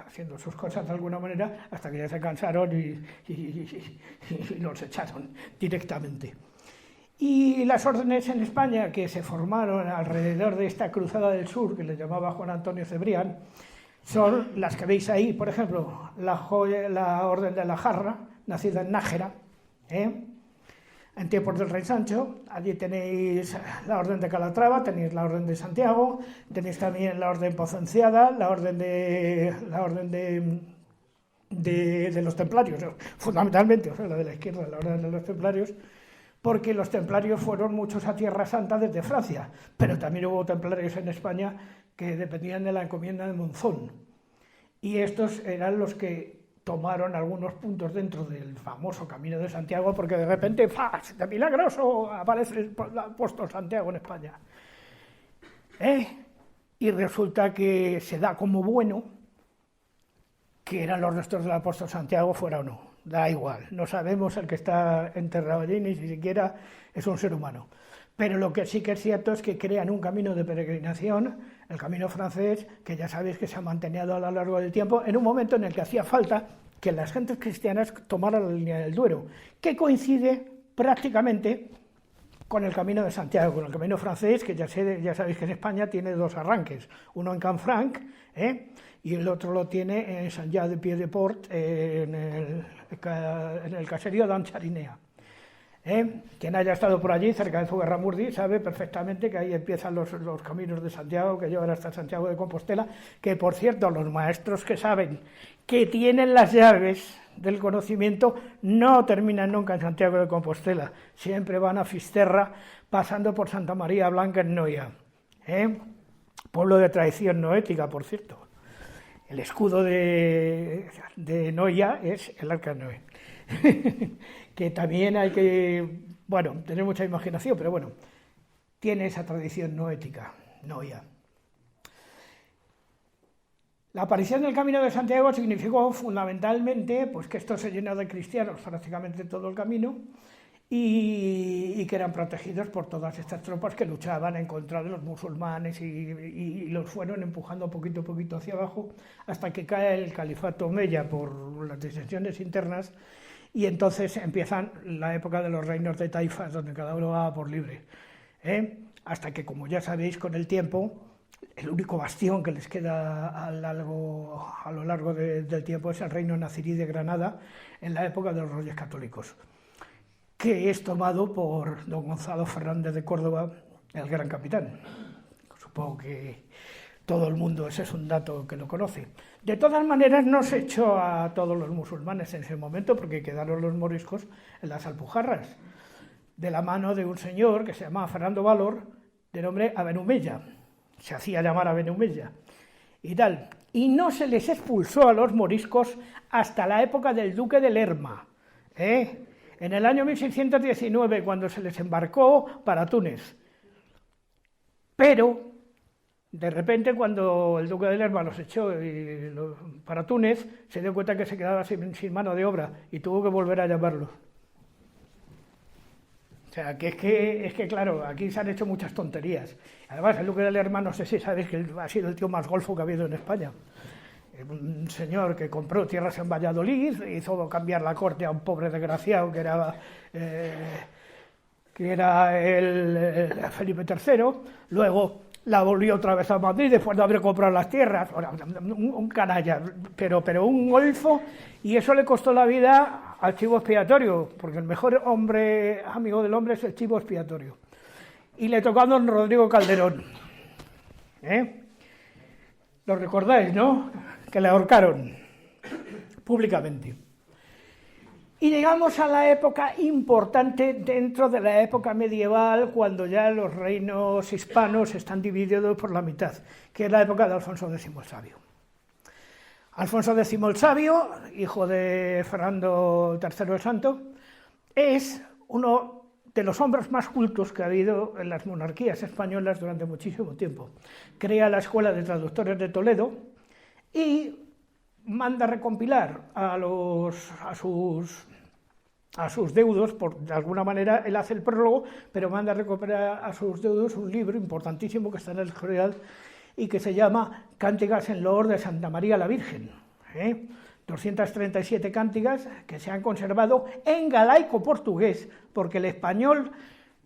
haciendo sus cosas de alguna manera, hasta que ya se cansaron y los echaron directamente. Y las órdenes en España que se formaron alrededor de esta cruzada del sur, que le llamaba Juan Antonio Cebrián, son las que veis ahí, por ejemplo, la Orden de la Jarra, nacida en Nájera, en tiempos del rey Sancho. Allí tenéis la Orden de Calatrava, tenéis la Orden de Santiago, tenéis también la Orden Potenciada, la Orden de los Templarios, fundamentalmente, o sea, la de la izquierda, la Orden de los Templarios, porque los templarios fueron muchos a Tierra Santa desde Francia, pero también hubo templarios en España que dependían de la encomienda de Monzón. Y estos eran los que tomaron algunos puntos dentro del famoso Camino de Santiago, porque de repente, ¡fas!, de milagroso, aparece el apóstol Santiago en España. Y resulta que se da como bueno que eran los restos del apóstol Santiago, fuera o no. Da igual, no sabemos el que está enterrado allí, ni siquiera es un ser humano. Pero lo que sí que es cierto es que crean un camino de peregrinación, el camino francés, que ya sabéis que se ha mantenido a lo largo del tiempo, en un momento en el que hacía falta que las gentes cristianas tomaran la línea del Duero, que coincide prácticamente con el camino de Santiago, con el camino francés, que ya sabéis que en España tiene dos arranques, uno en Canfranc, y el otro lo tiene en Saint-Jean-de-Pied-de-Port, en el caserío d'Ancharinea. Quien haya estado por allí, cerca de Zugarramurdi, sabe perfectamente que ahí empiezan los caminos de Santiago, que llevan hasta Santiago de Compostela, que, por cierto, los maestros que saben que tienen las llaves del conocimiento no terminan nunca en Santiago de Compostela, siempre van a Fisterra, pasando por Santa María Blanca en Noia, pueblo de tradición noética, por cierto. El escudo de Noia es el Arca de Noé, que también hay que, tener mucha imaginación, pero tiene esa tradición noética, Noia. La aparición del Camino de Santiago significó fundamentalmente pues, que esto se llenó de cristianos prácticamente todo el camino y que eran protegidos por todas estas tropas que luchaban en contra de los musulmanes y los fueron empujando poquito a poquito hacia abajo hasta que cae el califato omeya por las disensiones internas y entonces empiezan la época de los reinos de taifas donde cada uno va por libre. Hasta que, como ya sabéis, con el tiempo, el único bastión que les queda a lo largo del tiempo es el reino nazirí de Granada en la época de los Reyes Católicos, que es tomado por don Gonzalo Fernández de Córdoba, el gran capitán. Supongo que todo el mundo, ese es un dato que lo conoce. De todas maneras, no se echó a todos los musulmanes en ese momento, porque quedaron los moriscos en las Alpujarras, de la mano de un señor que se llamaba Fernando Valor, de nombre Aben Humeya. se hacía llamar a Benumella y tal, y no se les expulsó a los moriscos hasta la época del duque de Lerma, en el año 1619, cuando se les embarcó para Túnez. Pero, de repente, cuando el duque de Lerma los echó para Túnez, se dio cuenta que se quedaba sin mano de obra y tuvo que volver a llamarlos. O sea, que es que claro, aquí se han hecho muchas tonterías. Además, el duque de Lerma, no sé si sabéis que ha sido el tío más golfo que ha habido en España. Un señor que compró tierras en Valladolid, hizo cambiar la corte a un pobre desgraciado que era el Felipe III, luego la volvió otra vez a Madrid después de haber comprado las tierras, un canalla, pero un golfo, y eso le costó la vida al chivo expiatorio, porque el mejor hombre, amigo del hombre, es el chivo expiatorio. Y le tocó a don Rodrigo Calderón. ¿Lo recordáis, no? Que le ahorcaron públicamente. Y llegamos a la época importante dentro de la época medieval, cuando ya los reinos hispanos están divididos por la mitad, que es la época de Alfonso X el Sabio. Alfonso X el Sabio, hijo de Fernando III el Santo, es uno de los hombres más cultos que ha habido en las monarquías españolas durante muchísimo tiempo. Crea la Escuela de Traductores de Toledo y manda recompilar a sus deudos, de alguna manera él hace el prólogo, pero manda recopilar a sus deudos un libro importantísimo que está en el Escorial y que se llama Cántigas en loor de Santa María la Virgen. 237 cántigas que se han conservado en galaico portugués, porque el español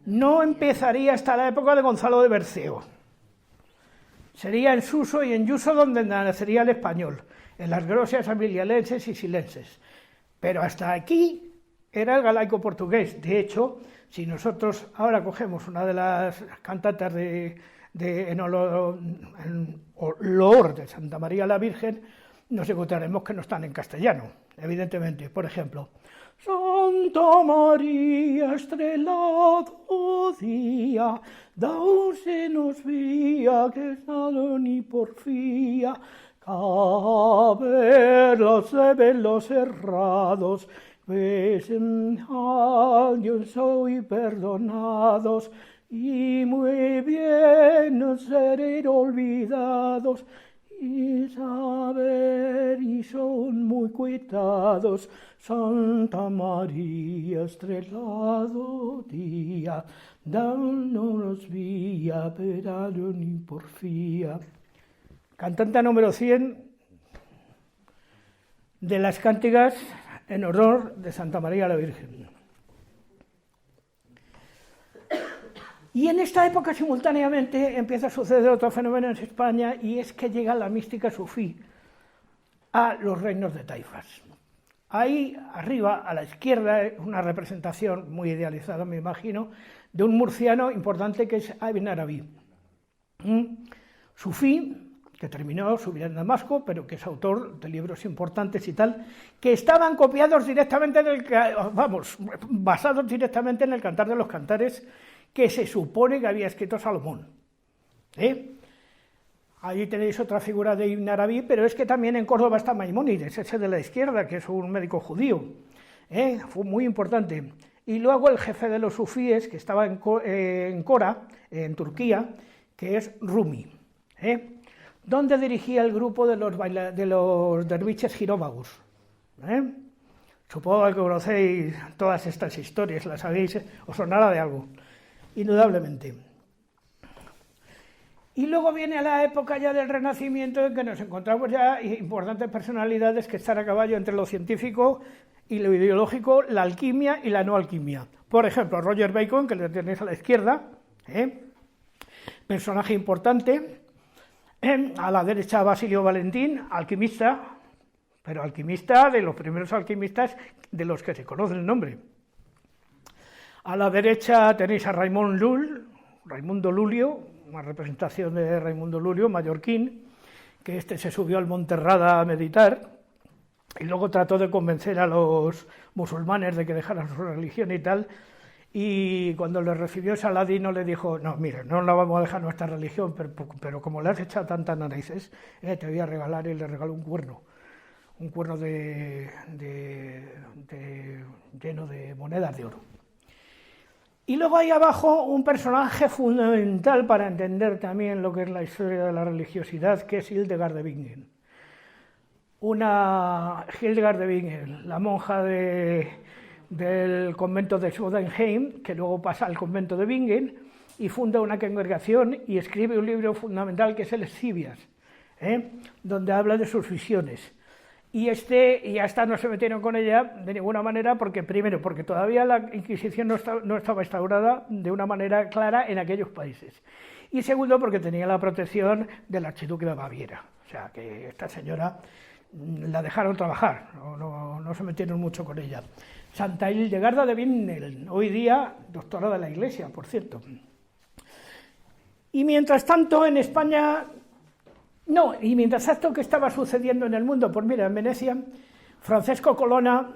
no empezaría hasta la época de Gonzalo de Berceo. Sería en Suso y en Yuso donde nacería el español, en las grosias amilialenses y silenses. Pero hasta aquí era el galaico portugués. De hecho, si nosotros ahora cogemos una de las cantatas en loor de Santa María la Virgen, nos encontraremos que no están en castellano, evidentemente. Por ejemplo, Santa María estrelado día, se nos vía que estado ni porfía, caber los velos cerrados, pues yo soy perdonados, y muy bien no seré olvidados, y saber y son muy cuitados. Santa María estrelado día, dándonos vía, pero ni porfía. Cantante número 100 de las cántigas en honor de Santa María la Virgen. Y en esta época simultáneamente empieza a suceder otro fenómeno en España, y es que llega la mística sufí a los reinos de taifas. Ahí arriba, a la izquierda, una representación muy idealizada, me imagino, de un murciano importante que es Ibn Arabi. Sufí, que terminó su vida en Damasco, pero que es autor de libros importantes y tal, que estaban copiados directamente basados directamente en el Cantar de los Cantares, que se supone que había escrito Salomón. Allí tenéis otra figura de Ibn Arabi, pero es que también en Córdoba está Maimónides, ese de la izquierda, que es un médico judío. Fue muy importante. Y luego el jefe de los sufíes, que estaba en Kora, en Turquía, que es Rumi, donde dirigía el grupo de los derviches giróvagos. Supongo que conocéis todas estas historias, las sabéis, os sonará de algo, indudablemente. Y luego viene la época ya del Renacimiento, en que nos encontramos ya importantes personalidades que están a caballo entre lo científico y lo ideológico, la alquimia y la no alquimia. Por ejemplo, Roger Bacon, que le tenéis a la izquierda, personaje importante. A la derecha, Basilio Valentín, alquimista, pero alquimista de los primeros alquimistas de los que se conoce el nombre. A la derecha tenéis a Raimundo Lulio, una representación de Raimundo Lulio, mallorquín, que se subió al Monte Rada a meditar y luego trató de convencer a los musulmanes de que dejaran su religión y tal, Y cuando le recibió Saladino le dijo, no, mira, no la vamos a dejar nuestra religión, pero como le has echado tantas narices, te voy a regalar, y le regaló un cuerno lleno de monedas de oro. Y luego ahí abajo un personaje fundamental para entender también lo que es la historia de la religiosidad, que es Hildegard de Bingen. Hildegard de Bingen, la monja del convento de Schwodenheim, que luego pasa al convento de Bingen, y funda una congregación y escribe un libro fundamental que es el Escivias, donde habla de sus visiones. Y hasta no se metieron con ella de ninguna manera, porque primero, porque todavía la Inquisición no estaba instaurada de una manera clara en aquellos países. Y segundo, porque tenía la protección del archiduque de Baviera. O sea, que esta señora la dejaron trabajar, no se metieron mucho con ella. Santa Hildegarda de Bingen, hoy día doctora de la Iglesia, por cierto. Y mientras tanto en España... mientras tanto, ¿qué estaba sucediendo en el mundo? Pues mira, en Venecia, Francesco Colonna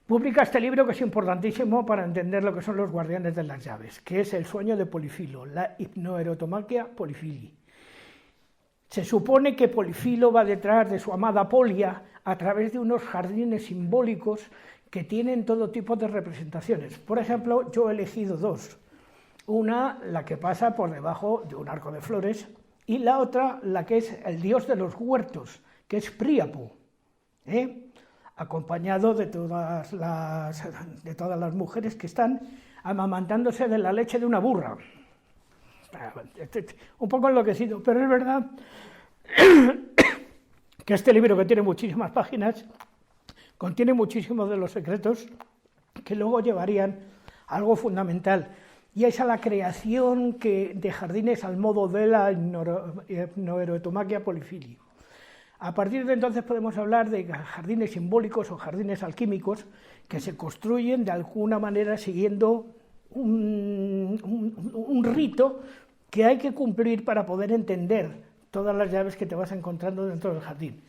publica este libro que es importantísimo para entender lo que son los guardianes de las llaves, que es El sueño de Polifilo, la hipnoerotomaquia Polifili. Se supone que Polifilo va detrás de su amada Polia a través de unos jardines simbólicos que tienen todo tipo de representaciones. Por ejemplo, yo he elegido dos. Una, la que pasa por debajo de un arco de flores, y la otra, la que es el dios de los huertos, que es Príapo, acompañado de todas las mujeres que están amamantándose de la leche de una burra. Un poco enloquecido, pero es verdad que este libro, que tiene muchísimas páginas, contiene muchísimos de los secretos que luego llevarían a algo fundamental, y es a la creación de jardines al modo de la hipnoerotomaquia Polifili. A partir de entonces podemos hablar de jardines simbólicos o jardines alquímicos que se construyen de alguna manera siguiendo un rito que hay que cumplir para poder entender todas las llaves que te vas encontrando dentro del jardín.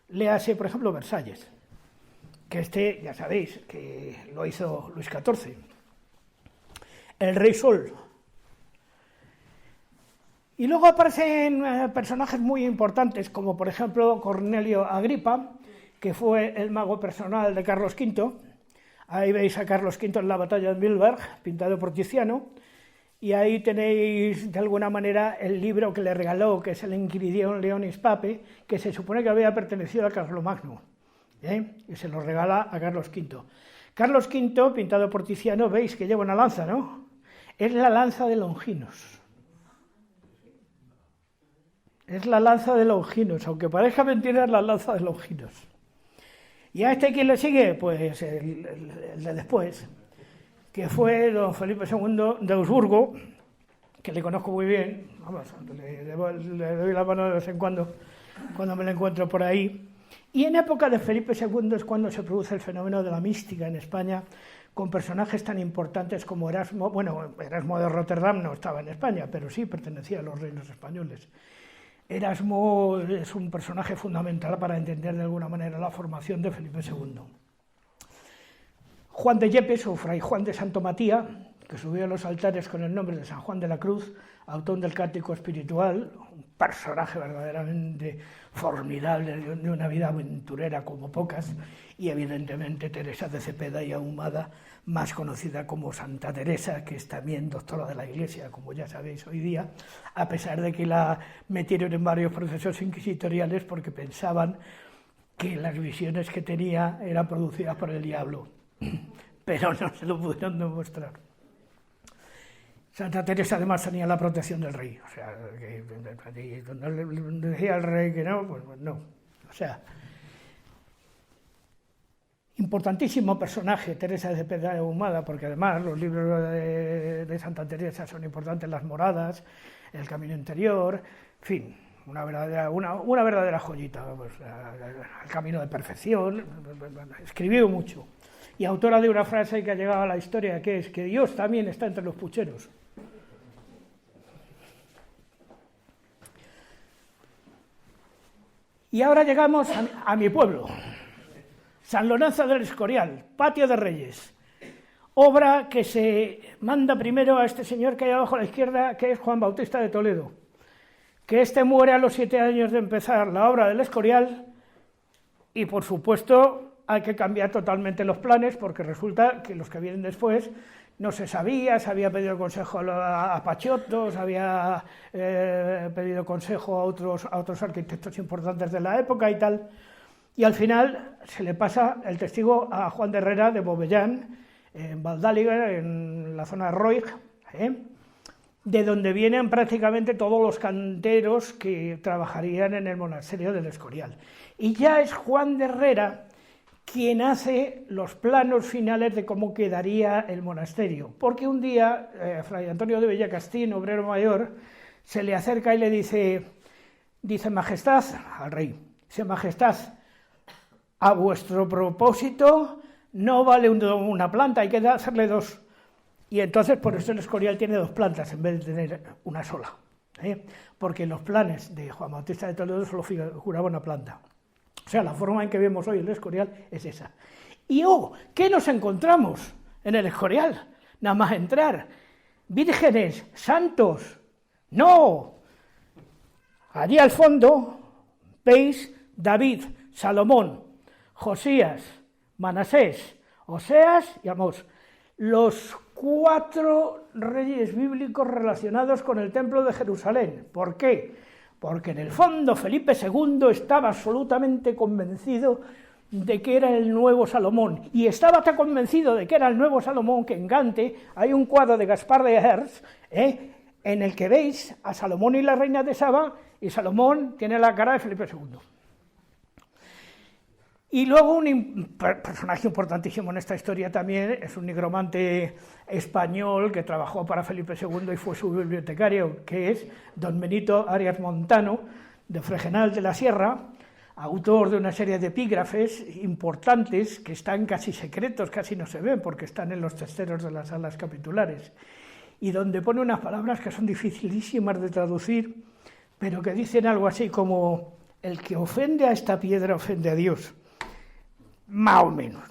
Léase, por ejemplo, Versalles, que ya sabéis, que lo hizo Luis XIV. El Rey Sol. Y luego aparecen personajes muy importantes, como por ejemplo Cornelio Agripa, que fue el mago personal de Carlos V. Ahí veis a Carlos V en la batalla de Mühlberg, pintado por Tiziano, y ahí tenéis de alguna manera el libro que le regaló, que es el Inquiridion Leonis Pape, que se supone que había pertenecido a Carlomagno, y se lo regala a Carlos V. Carlos V, pintado por Tiziano, veis que lleva una lanza, ¿no? Es la lanza de Longinos. Es la lanza de Longinos, aunque parezca mentira, es la lanza de Longinos. ¿Y a ¿quién le sigue? Pues el de después, que fue don Felipe II de Augsburgo, que le conozco muy bien, vamos, le doy la mano de vez en cuando me lo encuentro por ahí. Y en época de Felipe II es cuando se produce el fenómeno de la mística en España, con personajes tan importantes como Erasmo. Bueno, Erasmo de Rotterdam no estaba en España, pero sí pertenecía a los reinos españoles. Erasmo es un personaje fundamental para entender de alguna manera la formación de Felipe II. Juan de Yepes, o Fray Juan de Santo Matías, que subió a los altares con el nombre de San Juan de la Cruz, autor del Cántico Espiritual, un personaje verdaderamente formidable, de una vida aventurera como pocas, y evidentemente Teresa de Cepeda y Ahumada, más conocida como Santa Teresa, que es también doctora de la Iglesia, como ya sabéis hoy día, a pesar de que la metieron en varios procesos inquisitoriales porque pensaban que las visiones que tenía eran producidas por el diablo, pero no se lo pudieron demostrar. Santa Teresa además tenía la protección del rey, o sea, que donde decía el rey que no, pues no. O sea, importantísimo personaje Teresa de Cepeda de Ahumada, porque además los libros de Santa Teresa son importantes, las moradas, el camino interior, en fin, una verdadera joyita, vamos, el camino de perfección. Escribió mucho. Y autora de una frase que ha llegado a la historia, que es que Dios también está entre los pucheros. Y ahora llegamos a mi pueblo, San Lorenzo del Escorial, Patio de Reyes. obra que se manda primero a este señor que hay abajo a la izquierda, que es Juan Bautista de Toledo, que este muere a los 7 años de empezar la obra del Escorial, y por supuesto hay que cambiar totalmente los planes, porque resulta que los que vienen después no se sabía, se había pedido consejo a Pachotto, se había pedido consejo a otros arquitectos importantes de la época y tal, y al final se le pasa el testigo a Juan de Herrera de Bobellán, en Valdáliga, en la zona de Roig, de donde vienen prácticamente todos los canteros que trabajarían en el monasterio del Escorial. Y ya es Juan de Herrera quien hace los planos finales de cómo quedaría el monasterio, porque un día Fray Antonio de Villacastín, obrero mayor, se le acerca y le dice Majestad, al rey, dice: Majestad, a vuestro propósito no vale una planta, hay que hacerle 2. Y entonces por eso el Escorial tiene 2 plantas en vez de tener una sola, porque en los planes de Juan Bautista de Toledo solo figuraba una planta. O sea, la forma en que vemos hoy el Escorial es esa. Y ¿qué nos encontramos en el Escorial? Nada más entrar. Vírgenes, santos, no. Allí al fondo veis David, Salomón, Josías, Manasés, Oseas y Amós, los 4 reyes bíblicos relacionados con el templo de Jerusalén. ¿Por qué? Porque en el fondo Felipe II estaba absolutamente convencido de que era el nuevo Salomón, y estaba tan convencido de que era el nuevo Salomón que en Gante hay un cuadro de Gaspar de Herz, en el que veis a Salomón y la reina de Saba, y Salomón tiene la cara de Felipe II. Y luego un personaje importantísimo en esta historia también es un nigromante español que trabajó para Felipe II y fue su bibliotecario, que es don Benito Arias Montano, de Fregenal de la Sierra, autor de una serie de epígrafes importantes que están casi secretos, casi no se ven porque están en los testeros de las salas capitulares, y donde pone unas palabras que son dificilísimas de traducir, pero que dicen algo así como: el que ofende a esta piedra ofende a Dios. Más o menos.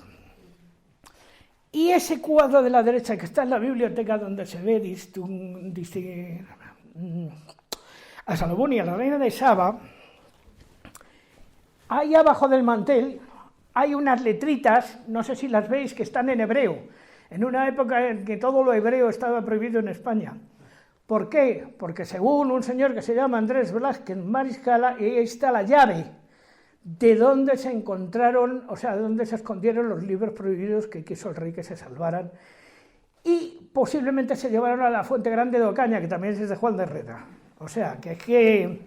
Y ese cuadro de la derecha que está en la biblioteca, donde se ve a Salomón y a la reina de Saba, ahí abajo del mantel hay unas letritas, no sé si las veis, que están en hebreo, en una época en que todo lo hebreo estaba prohibido en España. ¿Por qué? Porque según un señor que se llama Andrés Velázquez Mariscal, ahí está la llave de dónde se encontraron, o sea, de dónde se escondieron los libros prohibidos que quiso el rey que se salvaran, y posiblemente se llevaron a la Fuente Grande de Ocaña, que también es de Juan de Herrera. O sea, que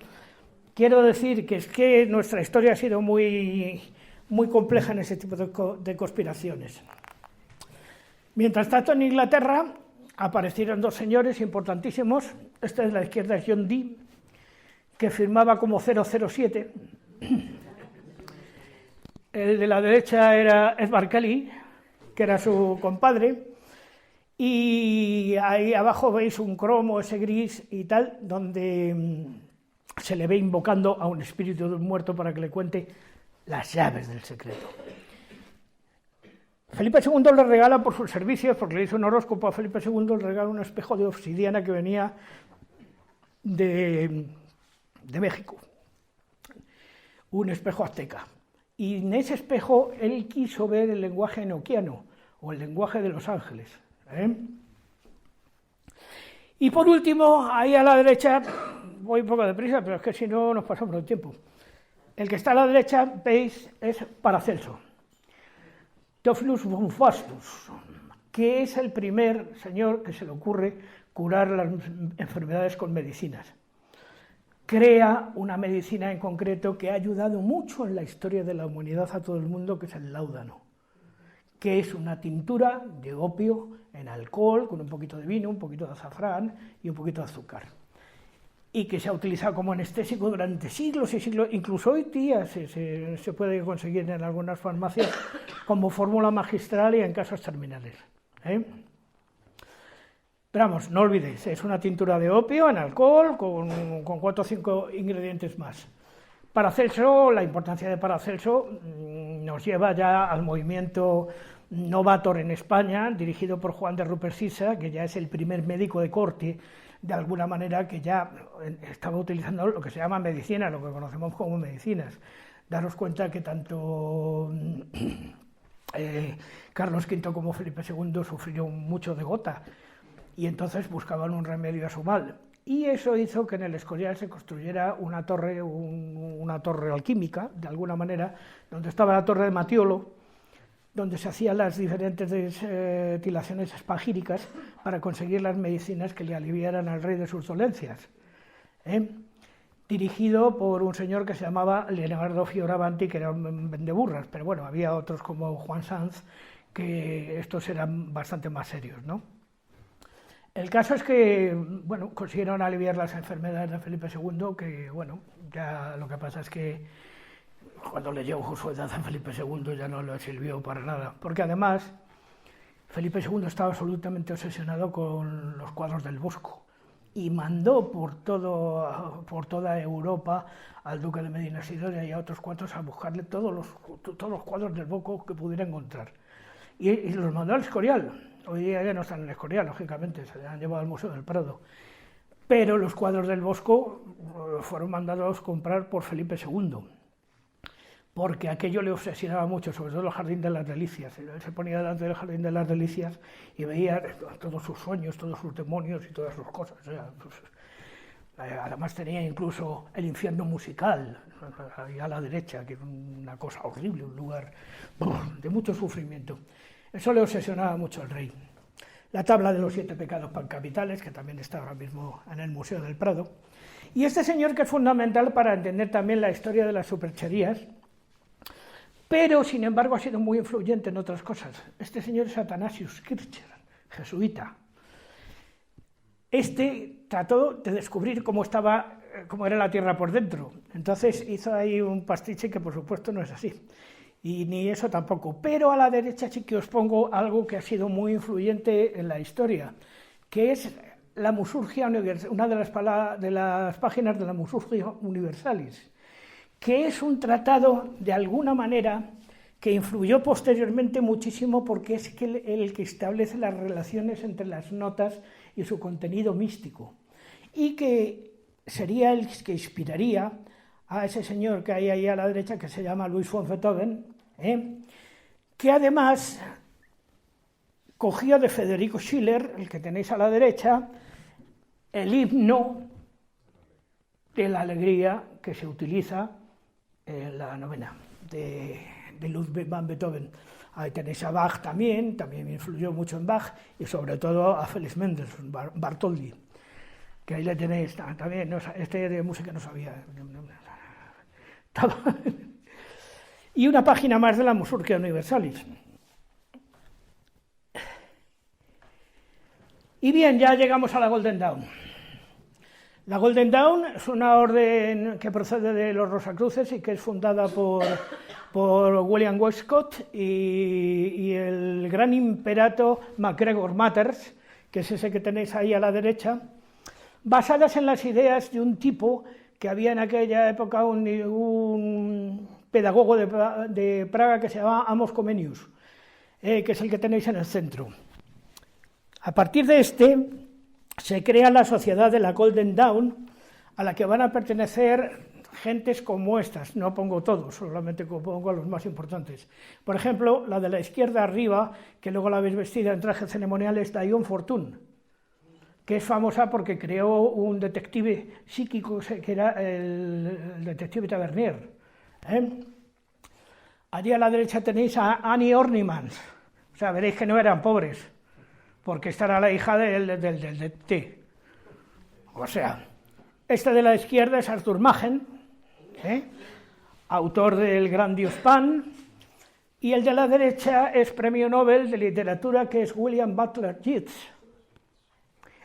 quiero decir que es que nuestra historia ha sido muy, muy compleja en ese tipo de conspiraciones. Mientras tanto, en Inglaterra aparecieron 2 señores importantísimos. Este de la izquierda es John Dee, que firmaba como 007. El de la derecha era Edward Kelly, que era su compadre, y ahí abajo veis un cromo, ese gris y tal, donde se le ve invocando a un espíritu de un muerto para que le cuente las llaves del secreto. Felipe II le regala por sus servicios, porque le hizo un horóscopo a Felipe II, le regala un espejo de obsidiana que venía de México, un espejo azteca. Y en ese espejo él quiso ver el lenguaje enoquiano, o el lenguaje de los ángeles. Y por último, ahí a la derecha, voy un poco deprisa, pero es que si no nos pasamos el tiempo. El que está a la derecha, veis, es Paracelso, Theophilus von Faustus, que es el primer señor que se le ocurre curar las enfermedades con medicinas. Crea una medicina en concreto que ha ayudado mucho en la historia de la humanidad a todo el mundo, que es el láudano, que es una tintura de opio en alcohol, con un poquito de vino, un poquito de azafrán y un poquito de azúcar, y que se ha utilizado como anestésico durante siglos y siglos, incluso hoy día se puede conseguir en algunas farmacias como fórmula magistral y en casos terminales. Pero vamos, no olvidéis, es una tintura de opio en alcohol con 4 o 5 ingredientes más. Paracelso, la importancia de Paracelso nos lleva ya al movimiento novator en España, dirigido por Juan de Rupercisa, que ya es el primer médico de corte, de alguna manera, que ya estaba utilizando lo que se llama medicina, lo que conocemos como medicinas. Daros cuenta que tanto Carlos V como Felipe II sufrieron mucho de gota, y entonces buscaban un remedio a su mal. Y eso hizo que en el Escorial se construyera una torre alquímica, de alguna manera, donde estaba la torre de Matiolo, donde se hacían las diferentes destilaciones espagíricas para conseguir las medicinas que le aliviaran al rey de sus dolencias. Dirigido por un señor que se llamaba Leonardo Fioravanti, que era un vendeburras, pero bueno, había otros como Juan Sanz, que estos eran bastante más serios, ¿no? El caso es que, bueno, consiguieron aliviar las enfermedades de Felipe II, que, bueno, ya lo que pasa es que cuando le llegó su edad a Felipe II ya no le sirvió para nada, porque además Felipe II estaba absolutamente obsesionado con los cuadros del Bosco y mandó por toda Europa al duque de Medina Sidonia y a otros cuantos a buscarle todos los cuadros del Bosco que pudiera encontrar. Y los mandó al Escorial. Hoy día ya no están en el Escorial, lógicamente, se han llevado al Museo del Prado. Pero los cuadros del Bosco fueron mandados a comprar por Felipe II, porque aquello le obsesionaba mucho, sobre todo el Jardín de las Delicias. Él se ponía delante del Jardín de las Delicias y veía todos sus sueños, todos sus demonios y todas sus cosas. O sea, pues, además tenía incluso el infierno musical, ahí a la derecha, que es una cosa horrible, un lugar de mucho sufrimiento. Eso le obsesionaba mucho al rey. La tabla de los 7 pecados capitales, que también está ahora mismo en el Museo del Prado. Y este señor, que es fundamental para entender también la historia de las supercherías, pero sin embargo ha sido muy influyente en otras cosas. Este señor es Athanasius Kircher, jesuita. Este trató de descubrir cómo era la Tierra por dentro. Entonces hizo ahí un pastiche que por supuesto no es así. Y ni eso tampoco. Pero a la derecha sí que os pongo algo que ha sido muy influyente en la historia, que es la Musurgia Universalis, una de las páginas de la Musurgia Universalis, que es un tratado, de alguna manera, que influyó posteriormente muchísimo, porque es el que establece las relaciones entre las notas y su contenido místico, y que sería el que inspiraría a ese señor que hay ahí a la derecha, que se llama Luis von Beethoven, que además cogió de Federico Schiller, el que tenéis a la derecha, el himno de la alegría que se utiliza en la novena de Ludwig van Beethoven. Ahí tenéis a Bach también influyó mucho en Bach, y sobre todo a Felix Mendelssohn, Bartholdy, que ahí le tenéis también, no, este de música no sabía. Y una página más de la Musurgia Universalis. Y bien, ya llegamos a la Golden Dawn. La Golden Dawn es una orden que procede de los Rosacruces y que es fundada por William Westcott y el gran imperato MacGregor Matters, que es ese que tenéis ahí a la derecha, basadas en las ideas de un tipo que había en aquella época, un pedagogo de Praga que se llamaba Amos Comenius, que es el que tenéis en el centro. A partir de este se crea la sociedad de la Golden Dawn, a la que van a pertenecer gentes como estas. No pongo todos, solamente pongo a los más importantes. Por ejemplo, la de la izquierda arriba, que luego la veis vestida en traje ceremonial, es Dion Fortune, que es famosa porque creó un detective psíquico que era el detective Tavernier. Allí a la derecha tenéis a Annie Ornimans, o sea, veréis que no eran pobres, porque esta era la hija del T. O sea, este de la izquierda es Arthur Machen, autor del Gran Dios Pan, y el de la derecha es premio Nobel de literatura, que es William Butler Yeats,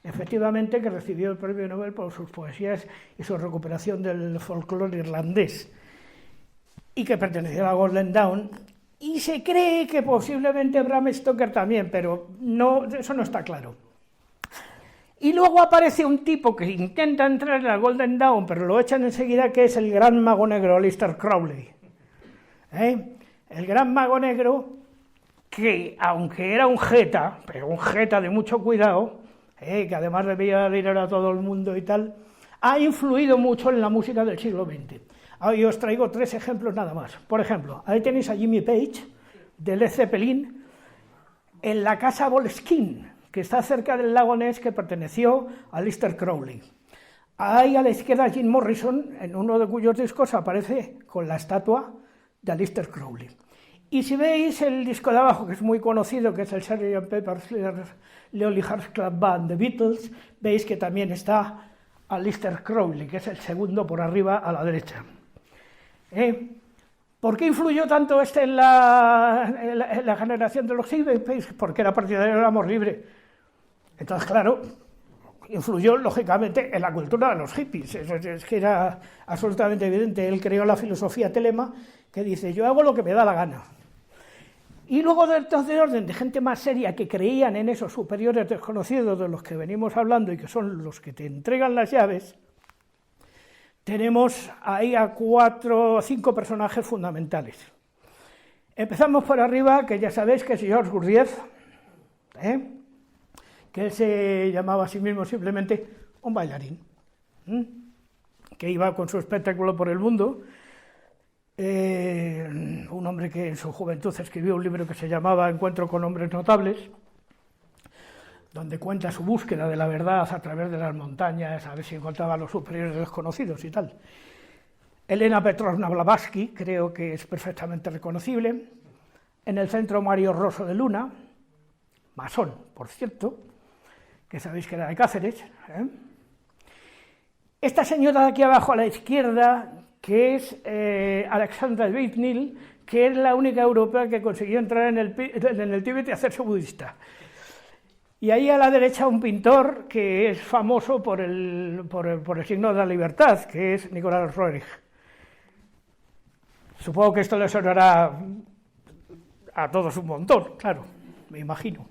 efectivamente, que recibió el premio Nobel por sus poesías y su recuperación del folclore irlandés, y que pertenecía a la Golden Dawn, y se cree que posiblemente Bram Stoker también, pero no, eso no está claro. Y luego aparece un tipo que intenta entrar en la Golden Dawn, pero lo echan enseguida, que es el gran mago negro, Aleister Crowley. El gran mago negro que aunque era un jeta, pero un jeta de mucho cuidado, que además debía dinero a todo el mundo y tal, ha influido mucho en la música del siglo XX. Hoy os traigo 3 ejemplos nada más. Por ejemplo, ahí tenéis a Jimmy Page, de Led Zeppelin, en la casa Boleskine, que está cerca del lago Ness, que perteneció a Aleister Crowley. Ahí a la izquierda Jim Morrison, en uno de cuyos discos aparece con la estatua de Aleister Crowley. Y si veis el disco de abajo, que es muy conocido, que es el Sgt. Pepper's Lonely Hearts Club Band de Beatles, veis que también está Aleister Crowley, que es el segundo por arriba a la derecha. ¿Por qué influyó tanto en la generación de los hippies? Porque era partidario del amor libre. Entonces, claro, influyó lógicamente en la cultura de los hippies. Es que era absolutamente evidente. Él creó la filosofía telema, que dice: yo hago lo que me da la gana. Y luego, de orden de gente más seria que creían en esos superiores desconocidos de los que venimos hablando y que son los que te entregan las llaves, tenemos ahí a 4 o 5 personajes fundamentales. Empezamos por arriba, que ya sabéis que es Georges Gurdjieff, que él se llamaba a sí mismo simplemente un bailarín, que iba con su espectáculo por el mundo. Un hombre que en su juventud escribió un libro que se llamaba Encuentro con hombres notables, donde cuenta su búsqueda de la verdad a través de las montañas, a ver si encontraba a los superiores desconocidos y tal. Elena Petrovna Blavatsky, creo que es perfectamente reconocible. En el centro, Mario Rosso de Luna, masón, por cierto, que sabéis que era de Cáceres. Esta señora de aquí abajo a la izquierda, que es Alexandra Witnil, que es la única europea que consiguió entrar en el Tíbet y hacerse budista. Y ahí a la derecha un pintor que es famoso por el signo de la libertad, que es Nicolás Roerich. Supongo que esto le sonará a todos un montón, claro, me imagino.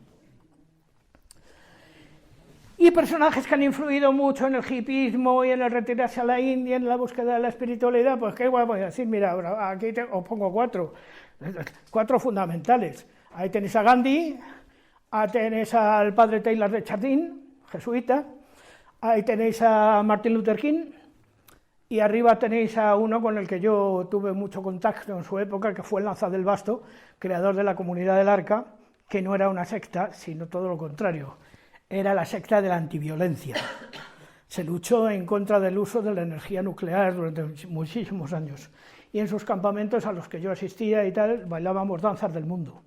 Y personajes que han influido mucho en el hipismo y en el retirarse a la India, en la búsqueda de la espiritualidad, pues qué voy a decir, mira, aquí os pongo 4 fundamentales. Ahí tenéis a Gandhi, ahí tenéis al padre Taylor de Chardin, jesuita, ahí tenéis a Martin Luther King, y arriba tenéis a uno con el que yo tuve mucho contacto en su época, que fue el Lanza del Basto, creador de la Comunidad del Arca, que no era una secta, sino todo lo contrario, era la secta de la antiviolencia. Se luchó en contra del uso de la energía nuclear durante muchísimos años, y en sus campamentos a los que yo asistía y tal, bailábamos danzas del mundo.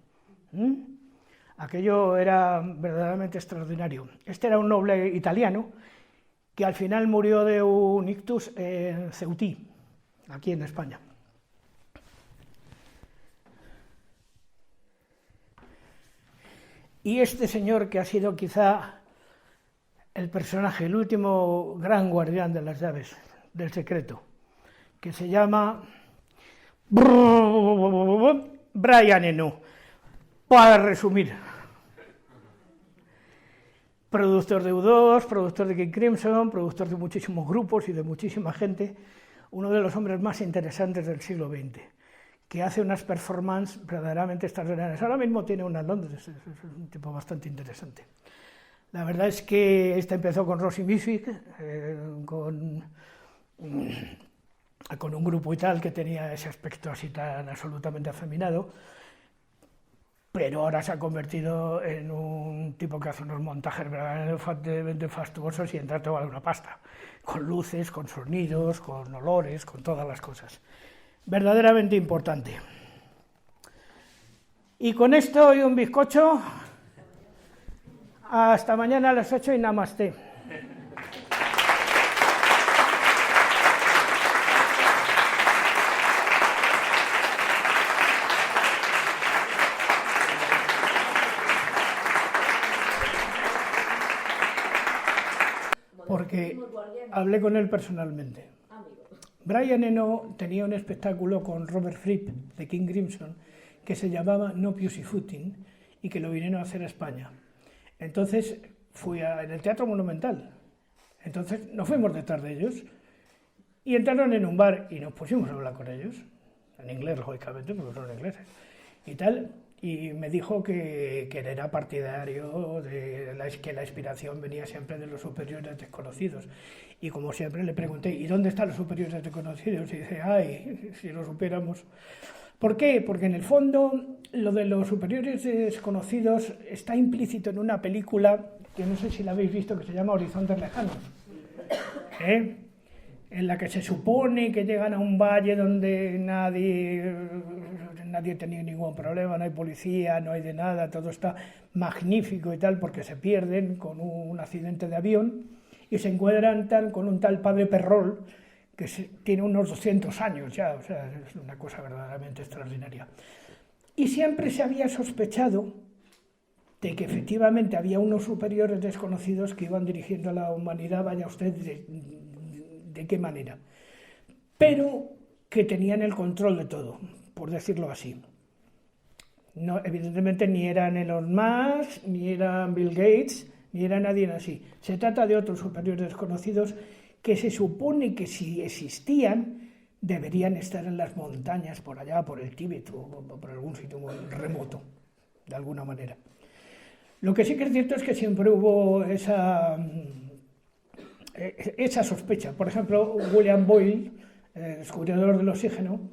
Aquello era verdaderamente extraordinario. Este era un noble italiano que al final murió de un ictus en Ceutí, aquí en España. Y este señor, que ha sido quizá el personaje, el último gran guardián de las llaves del secreto, que se llama Brian Eno, para resumir. Productor de U2, productor de King Crimson, productor de muchísimos grupos y de muchísima gente, uno de los hombres más interesantes del siglo XX, que hace unas performances verdaderamente extraordinarias. Ahora mismo tiene una en Londres, es un tipo bastante interesante. La verdad es que este empezó con Roxy Music, con un grupo y tal que tenía ese aspecto así tan absolutamente afeminado, pero ahora se ha convertido en un tipo que hace unos montajes verdaderamente fastuosos y entra toda una pasta, con luces, con sonidos, con olores, con todas las cosas. Verdaderamente importante. Y con esto y un bizcocho, hasta mañana a las 8 y namaste. Porque hablé con él personalmente. Brian Eno tenía un espectáculo con Robert Fripp de King Crimson que se llamaba No Pussyfooting y que lo vinieron a hacer a España. Entonces fui en el Teatro Monumental. Entonces nos fuimos detrás de ellos y entraron en un bar y nos pusimos a hablar con ellos, en inglés lógicamente, porque son ingleses, y tal. y me dijo que era partidario de que la inspiración venía siempre de los superiores desconocidos. Y como siempre le pregunté, ¿y dónde están los superiores desconocidos? Y dice, ay, si lo supiéramos. ¿Por qué? Porque en el fondo lo de los superiores desconocidos está implícito en una película que no sé si la habéis visto, que se llama Horizontes Lejanos, en la que se supone que llegan a un valle donde nadie ha tenido ningún problema, no hay policía, no hay de nada, todo está magnífico y tal, porque se pierden con un accidente de avión y se encuentran con un tal padre Perrol, que tiene unos 200 años ya, o sea, es una cosa verdaderamente extraordinaria. Y siempre se había sospechado de que efectivamente había unos superiores desconocidos que iban dirigiendo a la humanidad, vaya usted de qué manera, pero que tenían el control de todo, por decirlo así. No, evidentemente ni eran Elon Musk, ni eran Bill Gates, ni era nadie así. Se trata de otros superiores desconocidos que se supone que si existían deberían estar en las montañas por allá, por el Tíbet o por algún sitio muy remoto, de alguna manera. Lo que sí que es cierto es que siempre hubo esa sospecha. Por ejemplo, William Boyle, descubridor del oxígeno,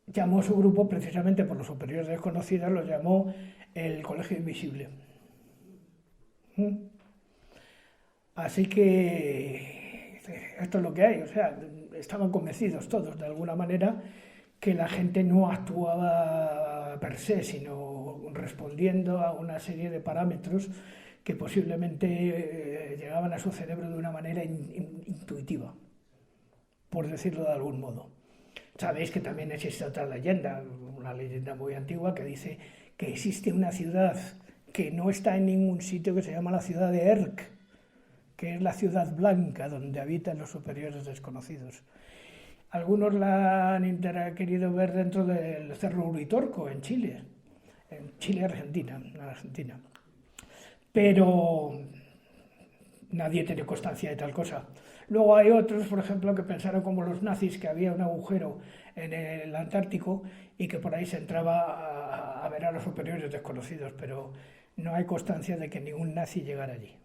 llamó a su grupo, precisamente por los superiores desconocidos, lo llamó el Colegio Invisible. Así que esto es lo que hay, o sea, estaban convencidos todos, de alguna manera, que la gente no actuaba per se, sino respondiendo a una serie de parámetros que posiblemente llegaban a su cerebro de una manera intuitiva, por decirlo de algún modo. Sabéis que también existe otra leyenda, una leyenda muy antigua, que dice que existe una ciudad que no está en ningún sitio, que se llama la ciudad de Erk, que es la ciudad blanca donde habitan los superiores desconocidos. Algunos la han querido ver dentro del Cerro Uritorco, en Chile, Argentina. Pero nadie tiene constancia de tal cosa. Luego hay otros, por ejemplo, que pensaron como los nazis que había un agujero en el Antártico y que por ahí se entraba a ver a los superiores desconocidos, pero no hay constancia de que ningún nazi llegara allí.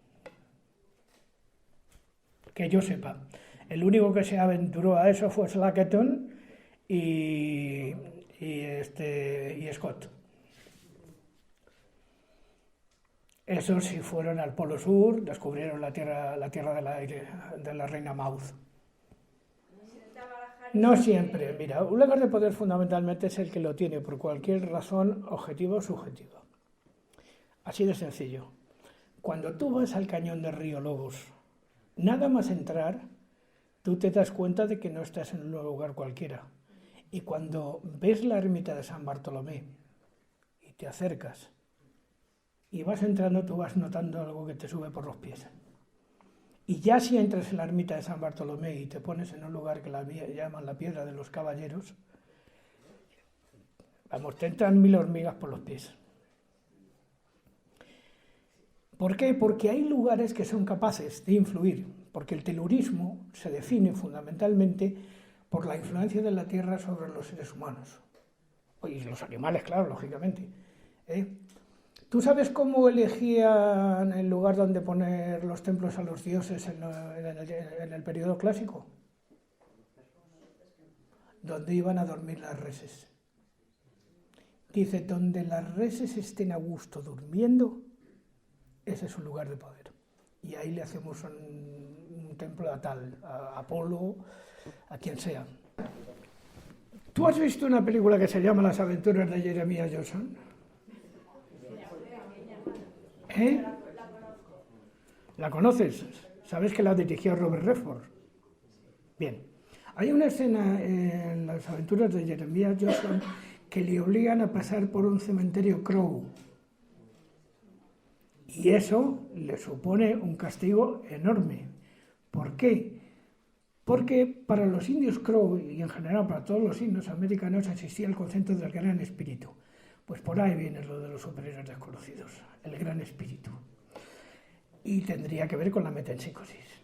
Que yo sepa. El único que se aventuró a eso fue Shackleton y Scott. Esos sí fueron al Polo Sur, descubrieron la tierra de la reina Maud. No siempre, mira, un lugar de poder fundamentalmente es el que lo tiene por cualquier razón objetiva o subjetiva. Así de sencillo. Cuando tú vas al cañón de Río Lobos, nada más entrar, tú te das cuenta de que no estás en un lugar cualquiera. Y cuando ves la ermita de San Bartolomé y te acercas y vas entrando, tú vas notando algo que te sube por los pies. Y ya si entras en la ermita de San Bartolomé y te pones en un lugar que llaman la Piedra de los Caballeros, vamos, te entran 1000 hormigas por los pies. ¿Por qué? Porque hay lugares que son capaces de influir, porque el telurismo se define fundamentalmente por la influencia de la Tierra sobre los seres humanos. Y los animales, claro, lógicamente. ¿Tú sabes cómo elegían el lugar donde poner los templos a los dioses en el periodo clásico? Donde iban a dormir las reses. Dice, donde las reses estén a gusto durmiendo, ese es un lugar de poder. Y ahí le hacemos un templo a tal, a Apolo, a quien sea. ¿Tú has visto una película que se llama Las aventuras de Jeremiah Johnson? ¿La conoces? ¿Sabes que la dirigió Robert Redford? Bien. Hay una escena en Las aventuras de Jeremiah Johnson que le obligan a pasar por un cementerio Crow. Y eso le supone un castigo enorme. ¿Por qué? Porque para los indios Crow y en general para todos los indios americanos existía el concepto del gran espíritu. Pues por ahí viene lo de los superiores desconocidos, el gran espíritu. Y tendría que ver con la metempsicosis.